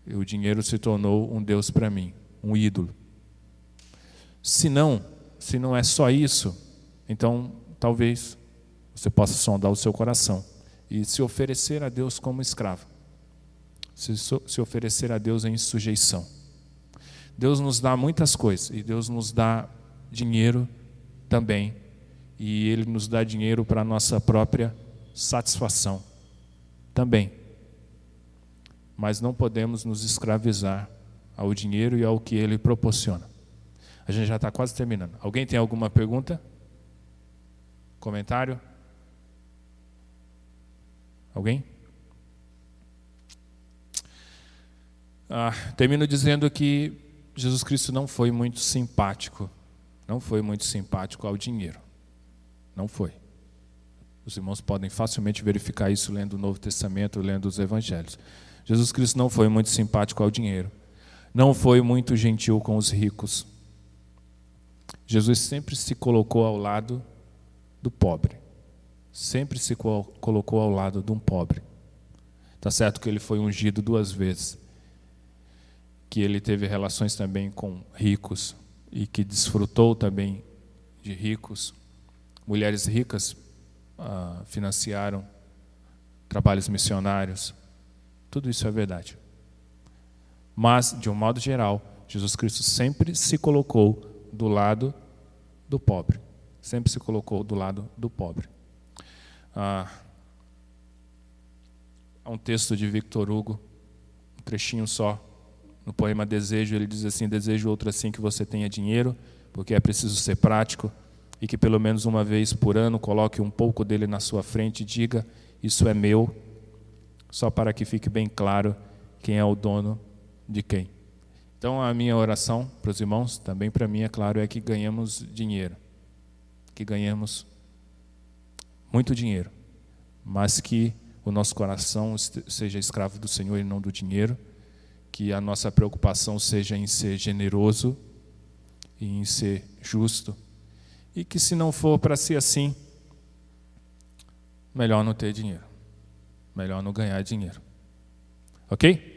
E o dinheiro se tornou um Deus para mim, um ídolo. Se não é só isso, então talvez você possa sondar o seu coração e se oferecer a Deus como escravo. Se oferecer a Deus em sujeição. Deus nos dá muitas coisas e Deus nos dá dinheiro também. E Ele nos dá dinheiro para a nossa própria satisfação também. Mas não podemos nos escravizar ao dinheiro e ao que Ele proporciona. A gente já está quase terminando. Alguém tem alguma pergunta? Comentário? Alguém? Termino dizendo que Jesus Cristo não foi muito simpático. Não foi muito simpático ao dinheiro. Não foi. Os irmãos podem facilmente verificar isso lendo o Novo Testamento, lendo os Evangelhos. Jesus Cristo não foi muito simpático ao dinheiro. Não foi muito gentil com os ricos. Jesus sempre se colocou ao lado do pobre. Sempre se colocou ao lado de um pobre. Está certo que ele foi ungido 2 vezes. Que ele teve relações também com ricos e que desfrutou também de ricos. Mulheres ricas financiaram trabalhos missionários. Tudo isso é verdade. Mas, de um modo geral, Jesus Cristo sempre se colocou do lado do pobre. Sempre se colocou do lado do pobre. Há um texto de Victor Hugo, um trechinho só, no poema Desejo, ele diz assim: desejo outro assim que você tenha dinheiro, porque é preciso ser prático, e que pelo menos uma vez por ano coloque um pouco dele na sua frente e diga: isso é meu, só para que fique bem claro quem é o dono de quem. Então, a minha oração para os irmãos, também para mim, é claro, é que ganhamos dinheiro, que ganhamos muito dinheiro, mas que o nosso coração seja escravo do Senhor e não do dinheiro, que a nossa preocupação seja em ser generoso e em ser justo, e que se não for para ser assim, melhor não ter dinheiro, melhor não ganhar dinheiro. Ok?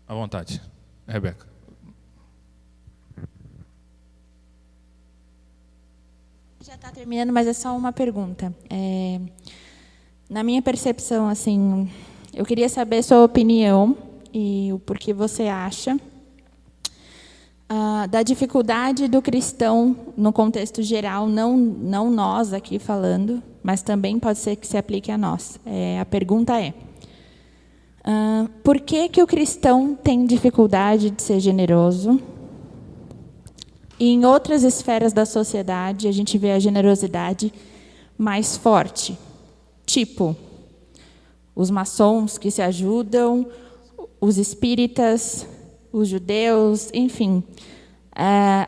À vontade, Rebeca. Já está terminando, mas é só uma pergunta. Na minha percepção, assim, eu queria saber sua opinião e o porquê você acha da dificuldade do cristão no contexto geral, não nós aqui falando, mas também pode ser que se aplique a nós. A pergunta é: por que o cristão tem dificuldade de ser generoso? E em outras esferas da sociedade, a gente vê a generosidade mais forte. Tipo, os maçons que se ajudam, os espíritas, os judeus, enfim.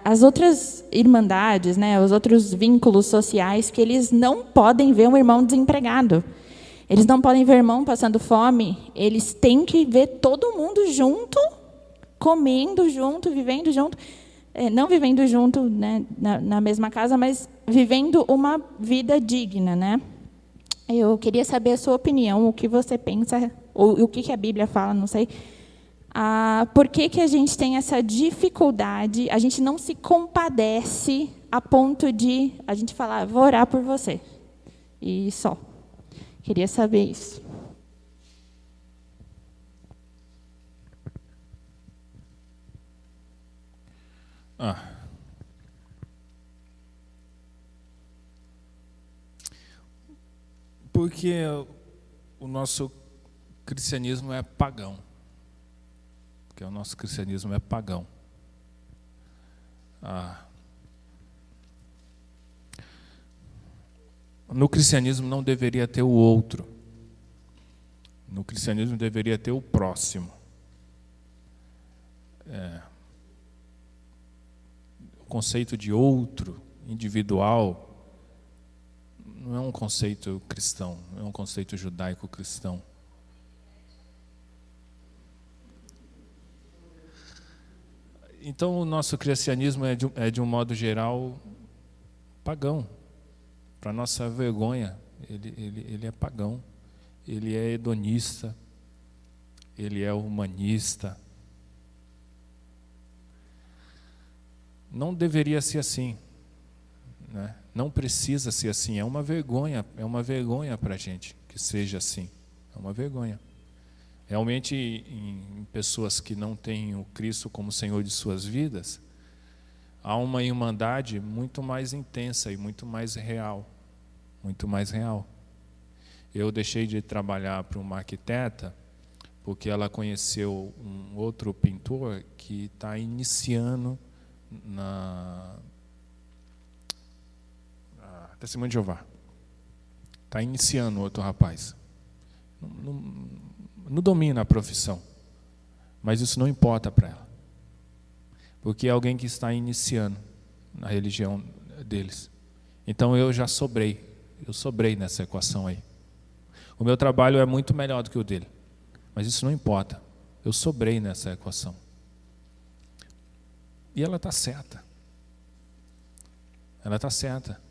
As outras irmandades, né, os outros vínculos sociais, que eles não podem ver um irmão desempregado. Eles não podem ver irmão passando fome, eles têm que ver todo mundo junto, comendo junto, vivendo junto. Não vivendo junto, né, na mesma casa, mas vivendo uma vida digna, né? Eu queria saber a sua opinião, o que você pensa, ou o que a Bíblia fala, não sei. Por que a gente tem essa dificuldade, a gente não se compadece a ponto de a gente falar, vou orar por você, e só. Queria saber isso. Porque o nosso cristianismo é pagão. Porque o nosso cristianismo é pagão. No cristianismo não deveria ter o outro. No cristianismo deveria ter o próximo. O conceito de outro, individual, não é um conceito cristão, não é um conceito judaico-cristão. Então, o nosso cristianismo é de um modo geral, pagão. Para nossa vergonha, ele é pagão. Ele é hedonista. Ele é humanista. Não deveria ser assim, né? Não precisa ser assim. É uma vergonha para a gente que seja assim. É uma vergonha. Realmente, em pessoas que não têm o Cristo como Senhor de suas vidas, há uma irmandade muito mais intensa e muito mais real. Muito mais real. Eu deixei de trabalhar para uma arquiteta porque ela conheceu um outro pintor que está iniciando na Testemunho de Jeová. Está iniciando outro rapaz. Não domina a profissão, mas isso não importa para ela, porque é alguém que está iniciando na religião deles. Então eu sobrei nessa equação aí. O meu trabalho é muito melhor do que o dele, mas isso não importa, eu sobrei nessa equação. E ela está certa. Ela está certa.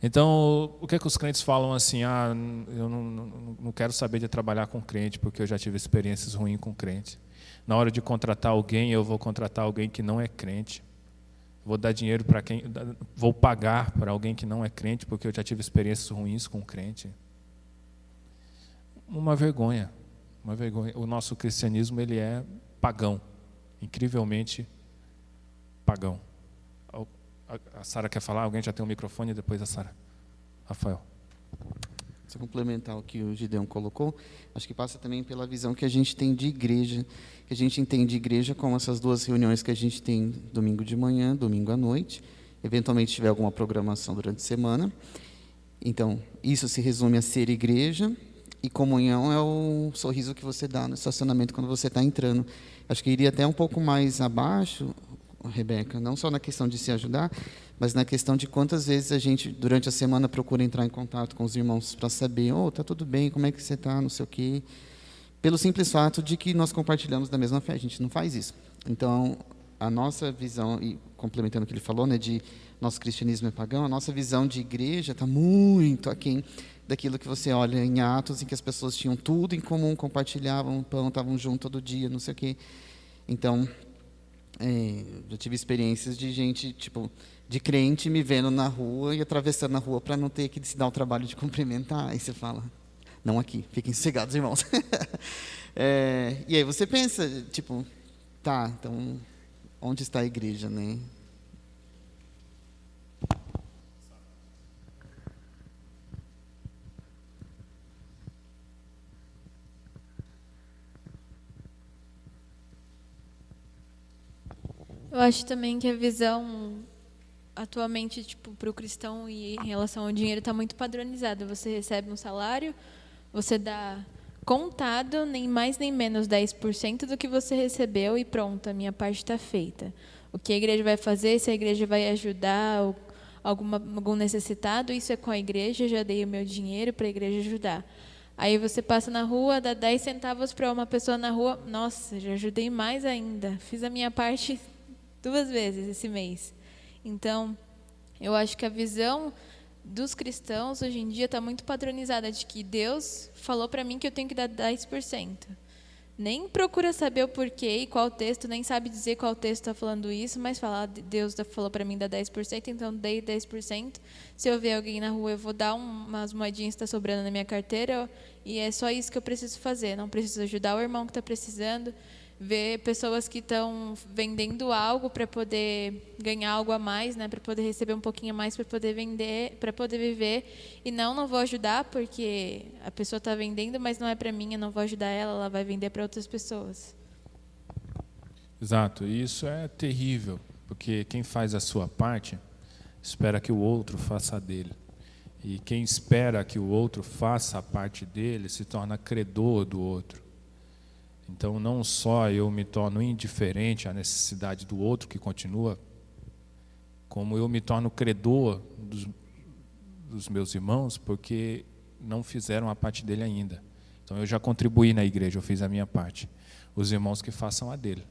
Então, o que é que os crentes falam assim? Eu não quero saber de trabalhar com crente, porque eu já tive experiências ruins com crente. Na hora de contratar alguém, eu vou contratar alguém que não é crente. Vou dar dinheiro para quem... Vou pagar para alguém que não é crente, porque eu já tive experiências ruins com crente. Uma vergonha. Uma vergonha. O nosso cristianismo, ele é pagão. Incrivelmente pagão. A Sara quer falar? Alguém já tem um microfone? Depois a Sara. Rafael. Se complementar o que o Gideon colocou, acho que passa também pela visão que a gente tem de igreja, que a gente entende igreja como essas duas reuniões que a gente tem domingo de manhã, domingo à noite, eventualmente tiver alguma programação durante a semana, Então, isso se resume a ser igreja, e comunhão é o sorriso que você dá no estacionamento quando você está entrando. Acho que iria até um pouco mais abaixo, Rebeca, não só na questão de se ajudar, mas na questão de quantas vezes a gente, durante a semana, procura entrar em contato com os irmãos para saber, tá tudo bem, como é que você está, não sei o quê. Pelo simples fato de que nós compartilhamos da mesma fé, a gente não faz isso. Então, a nossa visão, e complementando o que ele falou, né, de nosso cristianismo é pagão, a nossa visão de igreja está muito aquém daquilo que você olha em Atos, em que as pessoas tinham tudo em comum, compartilhavam pão, estavam juntos todo dia, não sei o quê. Então, já tive experiências de gente, tipo, de crente me vendo na rua e atravessando a rua para não ter que se dar o trabalho de cumprimentar. Aí você fala, não aqui, fiquem sossegados, irmãos. E aí você pensa, tipo, tá, então, onde está a igreja, né? Eu acho também que a visão atualmente, tipo, para o cristão e em relação ao dinheiro está muito padronizada. Você recebe um salário, você dá contado, nem mais nem menos 10% do que você recebeu e pronto, a minha parte está feita. O que a igreja vai fazer, se a igreja vai ajudar algum necessitado, isso é com a igreja, já dei o meu dinheiro para a igreja ajudar. Aí você passa na rua, dá 10 centavos para uma pessoa na rua, nossa, já ajudei mais ainda, fiz a minha parte 2 vezes esse mês. Então, eu acho que a visão dos cristãos hoje em dia está muito padronizada de que Deus falou para mim que eu tenho que dar 10%. Nem procura saber o porquê e qual texto, nem sabe dizer qual texto está falando isso, mas fala, Deus falou para mim dar 10%, então dei 10%. Se eu ver alguém na rua, eu vou dar umas moedinhas que está sobrando na minha carteira, e é só isso que eu preciso fazer. Não preciso ajudar o irmão que está precisando, ver pessoas que estão vendendo algo para poder ganhar algo a mais, né, para poder receber um pouquinho a mais, para poder vender, para poder viver. E não vou ajudar porque a pessoa está vendendo, mas não é para mim, eu não vou ajudar ela, ela vai vender para outras pessoas. Exato, e isso é terrível, porque quem faz a sua parte espera que o outro faça a dele. E quem espera que o outro faça a parte dele se torna credor do outro. Então, não só eu me torno indiferente à necessidade do outro que continua, como eu me torno credor dos meus irmãos, porque não fizeram a parte dele ainda. Então, eu já contribuí na igreja, eu fiz a minha parte. Os irmãos que façam a dele,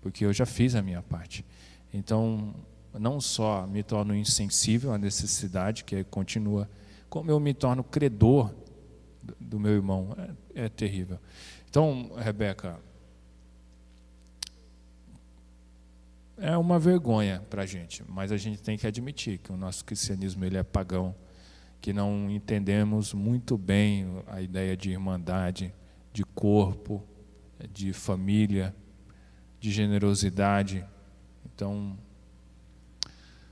porque eu já fiz a minha parte. Então, não só me torno insensível à necessidade, que continua, como eu me torno credor do meu irmão. É terrível. Então, Rebeca, é uma vergonha para a gente, mas a gente tem que admitir que o nosso cristianismo ele é pagão, que não entendemos muito bem a ideia de irmandade, de corpo, de família, de generosidade. Então,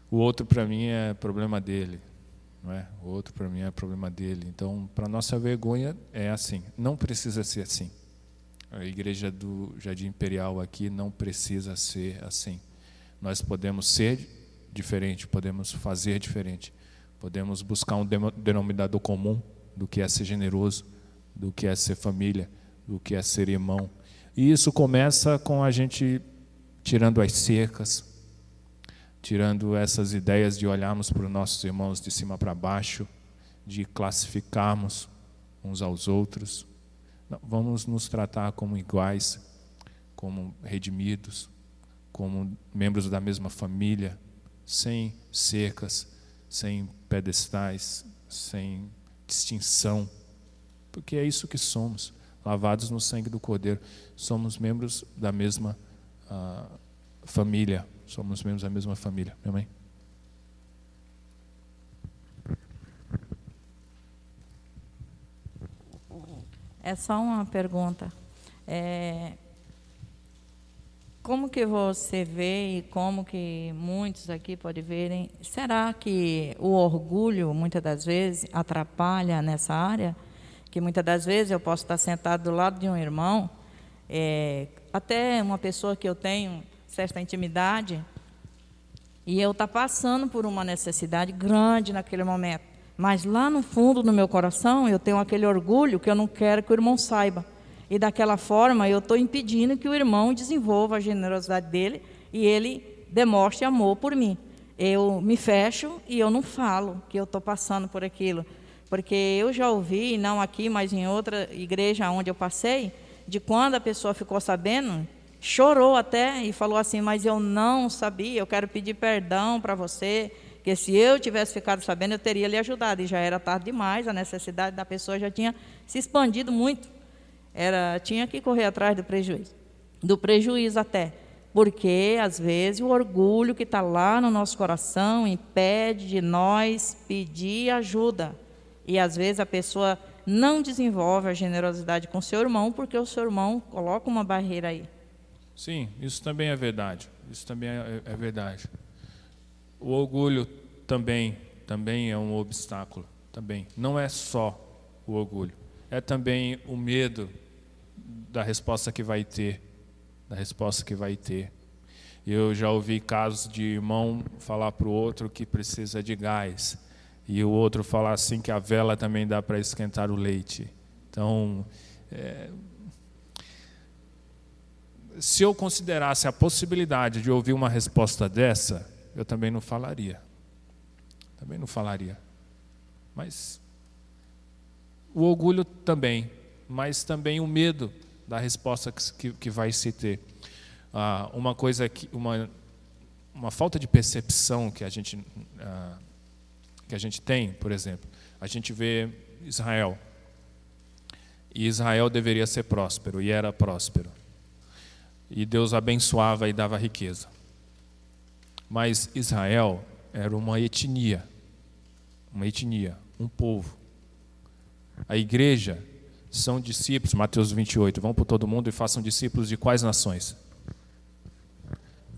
o outro para mim é problema dele, não é? O outro para mim é problema dele. Então, para nossa vergonha é assim. Não precisa ser assim. A igreja do Jardim Imperial aqui não precisa ser assim. Nós podemos ser diferente, podemos fazer diferente, podemos buscar um denominador comum do que é ser generoso, do que é ser família, do que é ser irmão. E isso começa com a gente tirando as cercas, tirando essas ideias de olharmos para os nossos irmãos de cima para baixo, de classificarmos uns aos outros. Não, vamos nos tratar como iguais, como redimidos, como membros da mesma família, sem cercas, sem pedestais, sem distinção, porque é isso que somos, lavados no sangue do Cordeiro. Somos membros da mesma família, somos membros da mesma família. Amém? É só uma pergunta. Como que você vê e como que muitos aqui podem verem, será que o orgulho, muitas das vezes, atrapalha nessa área? Que muitas das vezes eu posso estar sentado do lado de um irmão, até uma pessoa que eu tenho certa intimidade, e eu estar passando por uma necessidade grande naquele momento. Mas lá no fundo do meu coração, eu tenho aquele orgulho que eu não quero que o irmão saiba. E daquela forma, eu estou impedindo que o irmão desenvolva a generosidade dele e ele demonstre amor por mim. Eu me fecho e eu não falo que eu estou passando por aquilo. Porque eu já ouvi, não aqui, mas em outra igreja onde eu passei, de quando a pessoa ficou sabendo, chorou até e falou assim, mas eu não sabia, eu quero pedir perdão para você, que se eu tivesse ficado sabendo, eu teria lhe ajudado. E já era tarde demais, a necessidade da pessoa já tinha se expandido muito. Tinha que correr atrás do prejuízo até. Porque, às vezes, o orgulho que está lá no nosso coração impede de nós pedir ajuda. E, às vezes, a pessoa não desenvolve a generosidade com o seu irmão, porque o seu irmão coloca uma barreira aí. Sim, isso também é verdade. Isso também é verdade. O orgulho também é um obstáculo. Também. Não é só o orgulho. É também o medo da resposta que vai ter. Eu já ouvi casos de irmão falar para o outro que precisa de gás e o outro falar assim que a vela também dá para esquentar o leite. Então, se eu considerasse a possibilidade de ouvir uma resposta dessa, eu também não falaria. Mas o orgulho também, mas também o medo da resposta que vai se ter. Uma falta de percepção que a gente tem, por exemplo, a gente vê Israel. E Israel deveria ser próspero, e era próspero. E Deus abençoava e dava riqueza. Mas Israel era uma etnia, um povo. A igreja são discípulos, Mateus 28, vão por todo mundo e façam discípulos de quais nações?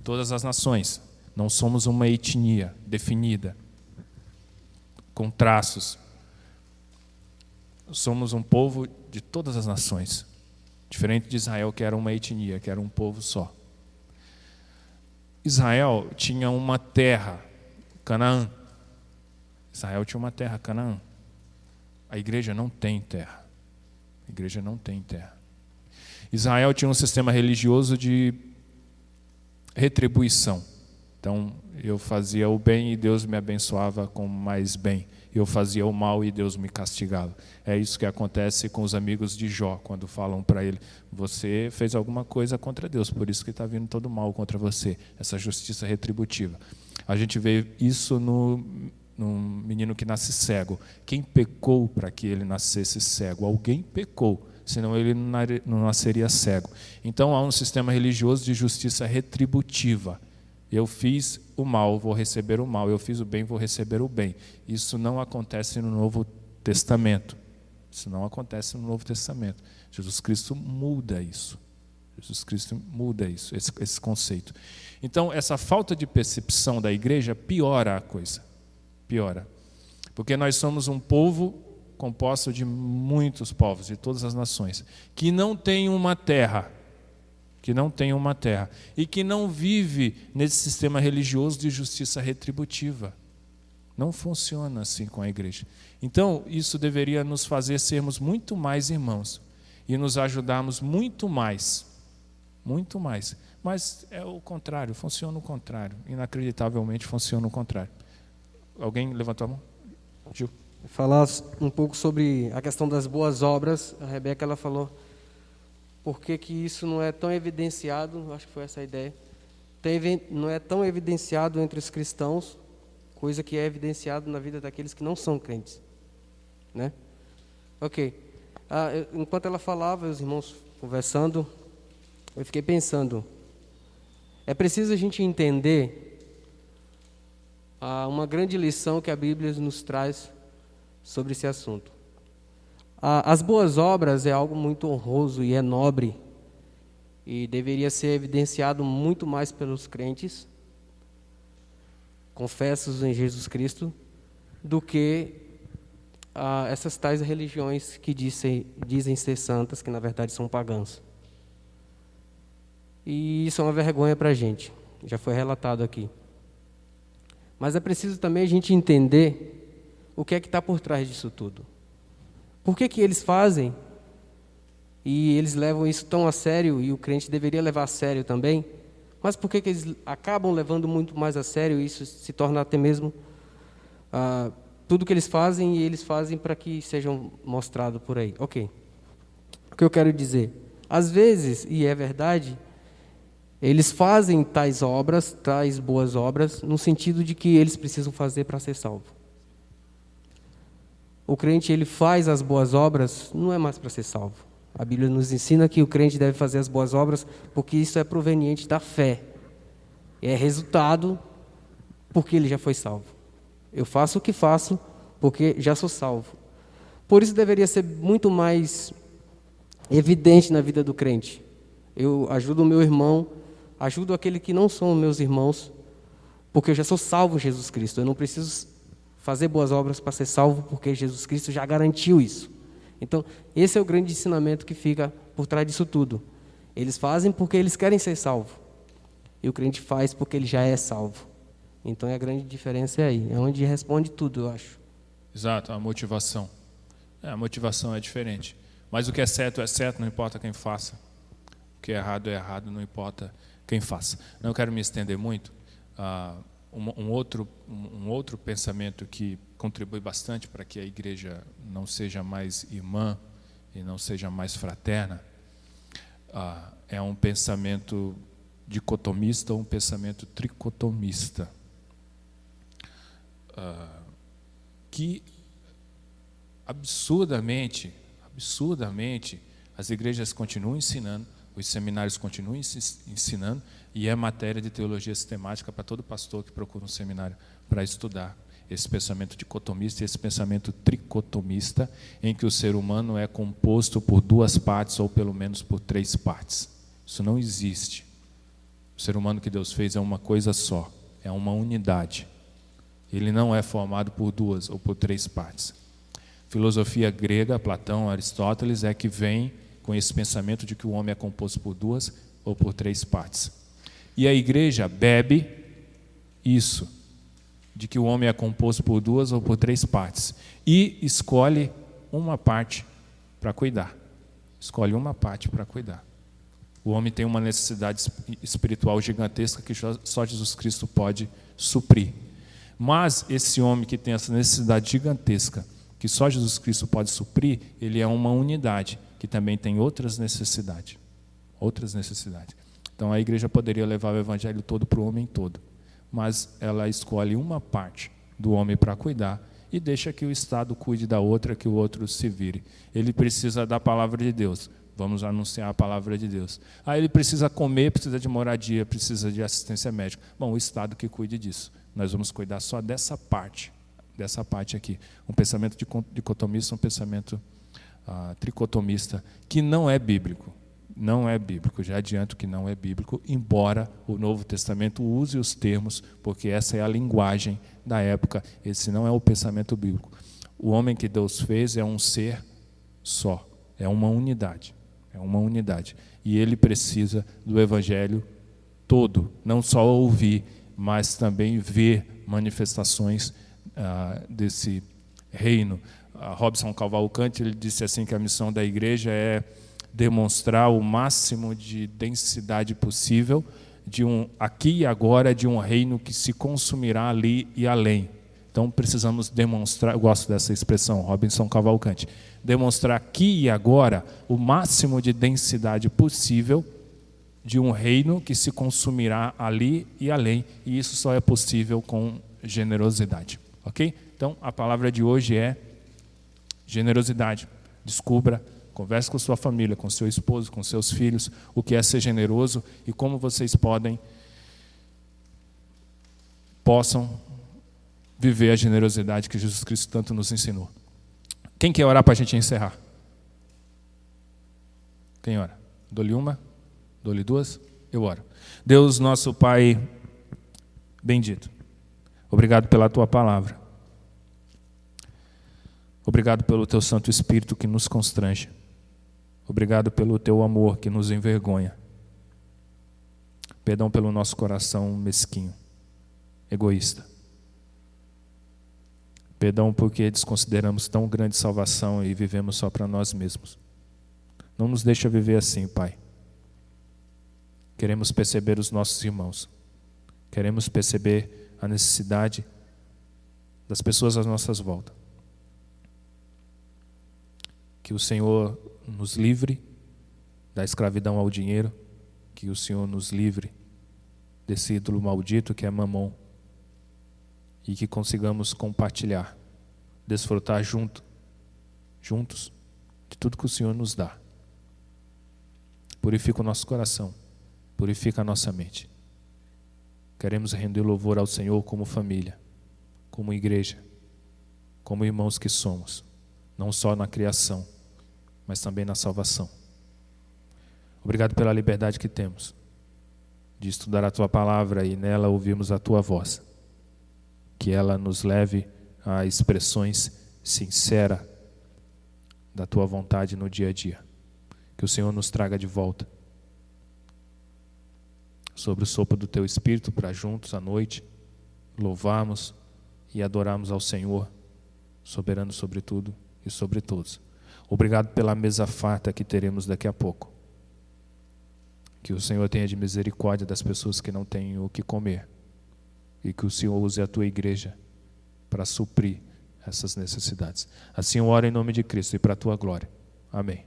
Todas as nações. Não somos uma etnia definida, com traços. Somos um povo de todas as nações. Diferente de Israel, que era uma etnia, que era um povo só. Israel tinha uma terra, Canaã. Israel tinha uma terra, Canaã. A igreja não tem terra. Israel tinha um sistema religioso de retribuição. Então, eu fazia o bem e Deus me abençoava com mais bem. Eu fazia o mal e Deus me castigava. É isso que acontece com os amigos de Jó, quando falam para ele, você fez alguma coisa contra Deus, por isso que está vindo todo mal contra você. Essa justiça retributiva. A gente vê isso no menino que nasce cego. Quem pecou para que ele nascesse cego? Alguém pecou, senão ele não nasceria cego. Então há um sistema religioso de justiça retributiva. Eu fiz o mal, vou receber o mal. Eu fiz o bem, vou receber o bem. Isso não acontece no Novo Testamento. Jesus Cristo muda isso. Esse conceito. Então, essa falta de percepção da igreja piora a coisa. Porque nós somos um povo composto de muitos povos, de todas as nações, que não tem uma terra, e que não vive nesse sistema religioso de justiça retributiva. Não funciona assim com a igreja. Então, isso deveria nos fazer sermos muito mais irmãos e nos ajudarmos muito mais. Mas é o contrário, funciona o contrário. Inacreditavelmente funciona o contrário. Alguém levantou a mão? Gil. Falar um pouco sobre a questão das boas obras. A Rebeca ela falou por que isso não é tão evidenciado, acho que foi essa a ideia, não é tão evidenciado entre os cristãos, coisa que é evidenciado na vida daqueles que não são crentes. Né? Ok. Enquanto ela falava, os irmãos conversando, eu fiquei pensando, é preciso a gente entender uma grande lição que a Bíblia nos traz sobre esse assunto. As boas obras é algo muito honroso e é nobre e deveria ser evidenciado muito mais pelos crentes, confessos em Jesus Cristo, do que essas tais religiões que dizem ser santas, que na verdade são pagãs. E isso é uma vergonha para a gente, já foi relatado aqui. Mas é preciso também a gente entender o que é que está por trás disso tudo. Por que eles fazem e eles levam isso tão a sério, e o crente deveria levar a sério também, mas por que eles acabam levando muito mais a sério e isso se torna até mesmo tudo que eles fazem, e eles fazem para que sejam mostrados por aí. Ok. O que eu quero dizer? Às vezes, e é verdade, eles fazem tais obras, tais boas obras, no sentido de que eles precisam fazer para ser salvo. O crente, ele faz as boas obras, não é mais para ser salvo. A Bíblia nos ensina que o crente deve fazer as boas obras porque isso é proveniente da fé. É resultado porque ele já foi salvo. Eu faço o que faço porque já sou salvo. Por isso deveria ser muito mais evidente na vida do crente. Eu ajudo o meu irmão, ajudo aquele que não são meus irmãos, porque eu já sou salvo em Jesus Cristo. Eu não preciso fazer boas obras para ser salvo, porque Jesus Cristo já garantiu isso. Então, esse é o grande ensinamento que fica por trás disso tudo. Eles fazem porque eles querem ser salvos. E o crente faz porque ele já é salvo. Então, a grande diferença é aí. É onde responde tudo, eu acho. Exato, a motivação. A motivação é diferente. Mas o que é certo, não importa quem faça. O que é errado, não importa quem faça. Não quero me estender muito. Um outro pensamento que contribui bastante para que a igreja não seja mais irmã e não seja mais fraterna é um pensamento dicotomista ou um pensamento tricotomista, que absurdamente as igrejas continuam ensinando, os seminários continuam ensinando, e é matéria de teologia sistemática para todo pastor que procura um seminário para estudar esse pensamento dicotomista e esse pensamento tricotomista, em que o ser humano é composto por duas partes ou pelo menos por três partes. Isso não existe. O ser humano que Deus fez é uma coisa só, é uma unidade. Ele não é formado por duas ou por três partes. Filosofia grega, Platão, Aristóteles, é que vem com esse pensamento de que o homem é composto por duas ou por três partes. E a igreja bebe isso, de que o homem é composto por duas ou por três partes, e escolhe uma parte para cuidar. Escolhe uma parte para cuidar. O homem tem uma necessidade espiritual gigantesca que só Jesus Cristo pode suprir. Mas esse homem que tem essa necessidade gigantesca, que só Jesus Cristo pode suprir, ele é uma unidade que também tem outras necessidades. Então a igreja poderia levar o evangelho todo para o homem todo, mas ela escolhe uma parte do homem para cuidar e deixa que o Estado cuide da outra, que o outro se vire. Ele precisa da palavra de Deus. Vamos anunciar a palavra de Deus. Ele precisa comer, precisa de moradia, precisa de assistência médica. Bom, o Estado que cuide disso. Nós vamos cuidar só dessa parte aqui. Um pensamento dicotomista, um pensamento tricotomista, que não é bíblico. Não é bíblico, já adianto que não é bíblico, embora o Novo Testamento use os termos, porque essa é a linguagem da época. Esse não é o pensamento bíblico. O homem que Deus fez é um ser só, é uma unidade. E ele precisa do evangelho todo, não só ouvir, mas também ver manifestações desse reino. Robson Cavalcante, ele disse assim que a missão da igreja é demonstrar o máximo de densidade possível de aqui e agora, de um reino que se consumirá ali e além. Então precisamos demonstrar, eu gosto dessa expressão, Robson Cavalcante, demonstrar aqui e agora o máximo de densidade possível de um reino que se consumirá ali e além, e isso só é possível com generosidade, ok? Então a palavra de hoje é generosidade. Descubra, converse com sua família, com seu esposo, com seus filhos, o que é ser generoso e como vocês possam viver a generosidade que Jesus Cristo tanto nos ensinou. Quem quer orar para a gente encerrar? Quem ora? Dou-lhe uma? Dou-lhe duas? Eu oro. Deus, nosso Pai bendito, obrigado pela Tua palavra. Obrigado pelo Teu Santo Espírito que nos constrange. Obrigado pelo Teu amor que nos envergonha. Perdão pelo nosso coração mesquinho, egoísta. Perdão porque desconsideramos tão grande salvação e vivemos só para nós mesmos. Não nos deixa viver assim, Pai. Queremos perceber os nossos irmãos. Queremos perceber a necessidade das pessoas às nossas voltas. Que o Senhor nos livre da escravidão ao dinheiro. Que o Senhor nos livre desse ídolo maldito que é Mamon. E que consigamos compartilhar, desfrutar juntos, de tudo que o Senhor nos dá. Purifica o nosso coração, purifica a nossa mente. Queremos render louvor ao Senhor como família, como igreja, como irmãos que somos, não só na criação, mas também na salvação. Obrigado pela liberdade que temos de estudar a Tua palavra e nela ouvirmos a Tua voz. Que ela nos leve a expressões sinceras da Tua vontade no dia a dia. Que o Senhor nos traga de volta sobre o sopro do Teu Espírito para juntos à noite louvarmos e adorarmos ao Senhor, soberano sobre tudo e sobre todos. Obrigado pela mesa farta que teremos daqui a pouco. Que o Senhor tenha de misericórdia das pessoas que não têm o que comer. E que o Senhor use a Tua igreja para suprir essas necessidades. Assim eu oro em nome de Cristo e para a Tua glória. Amém.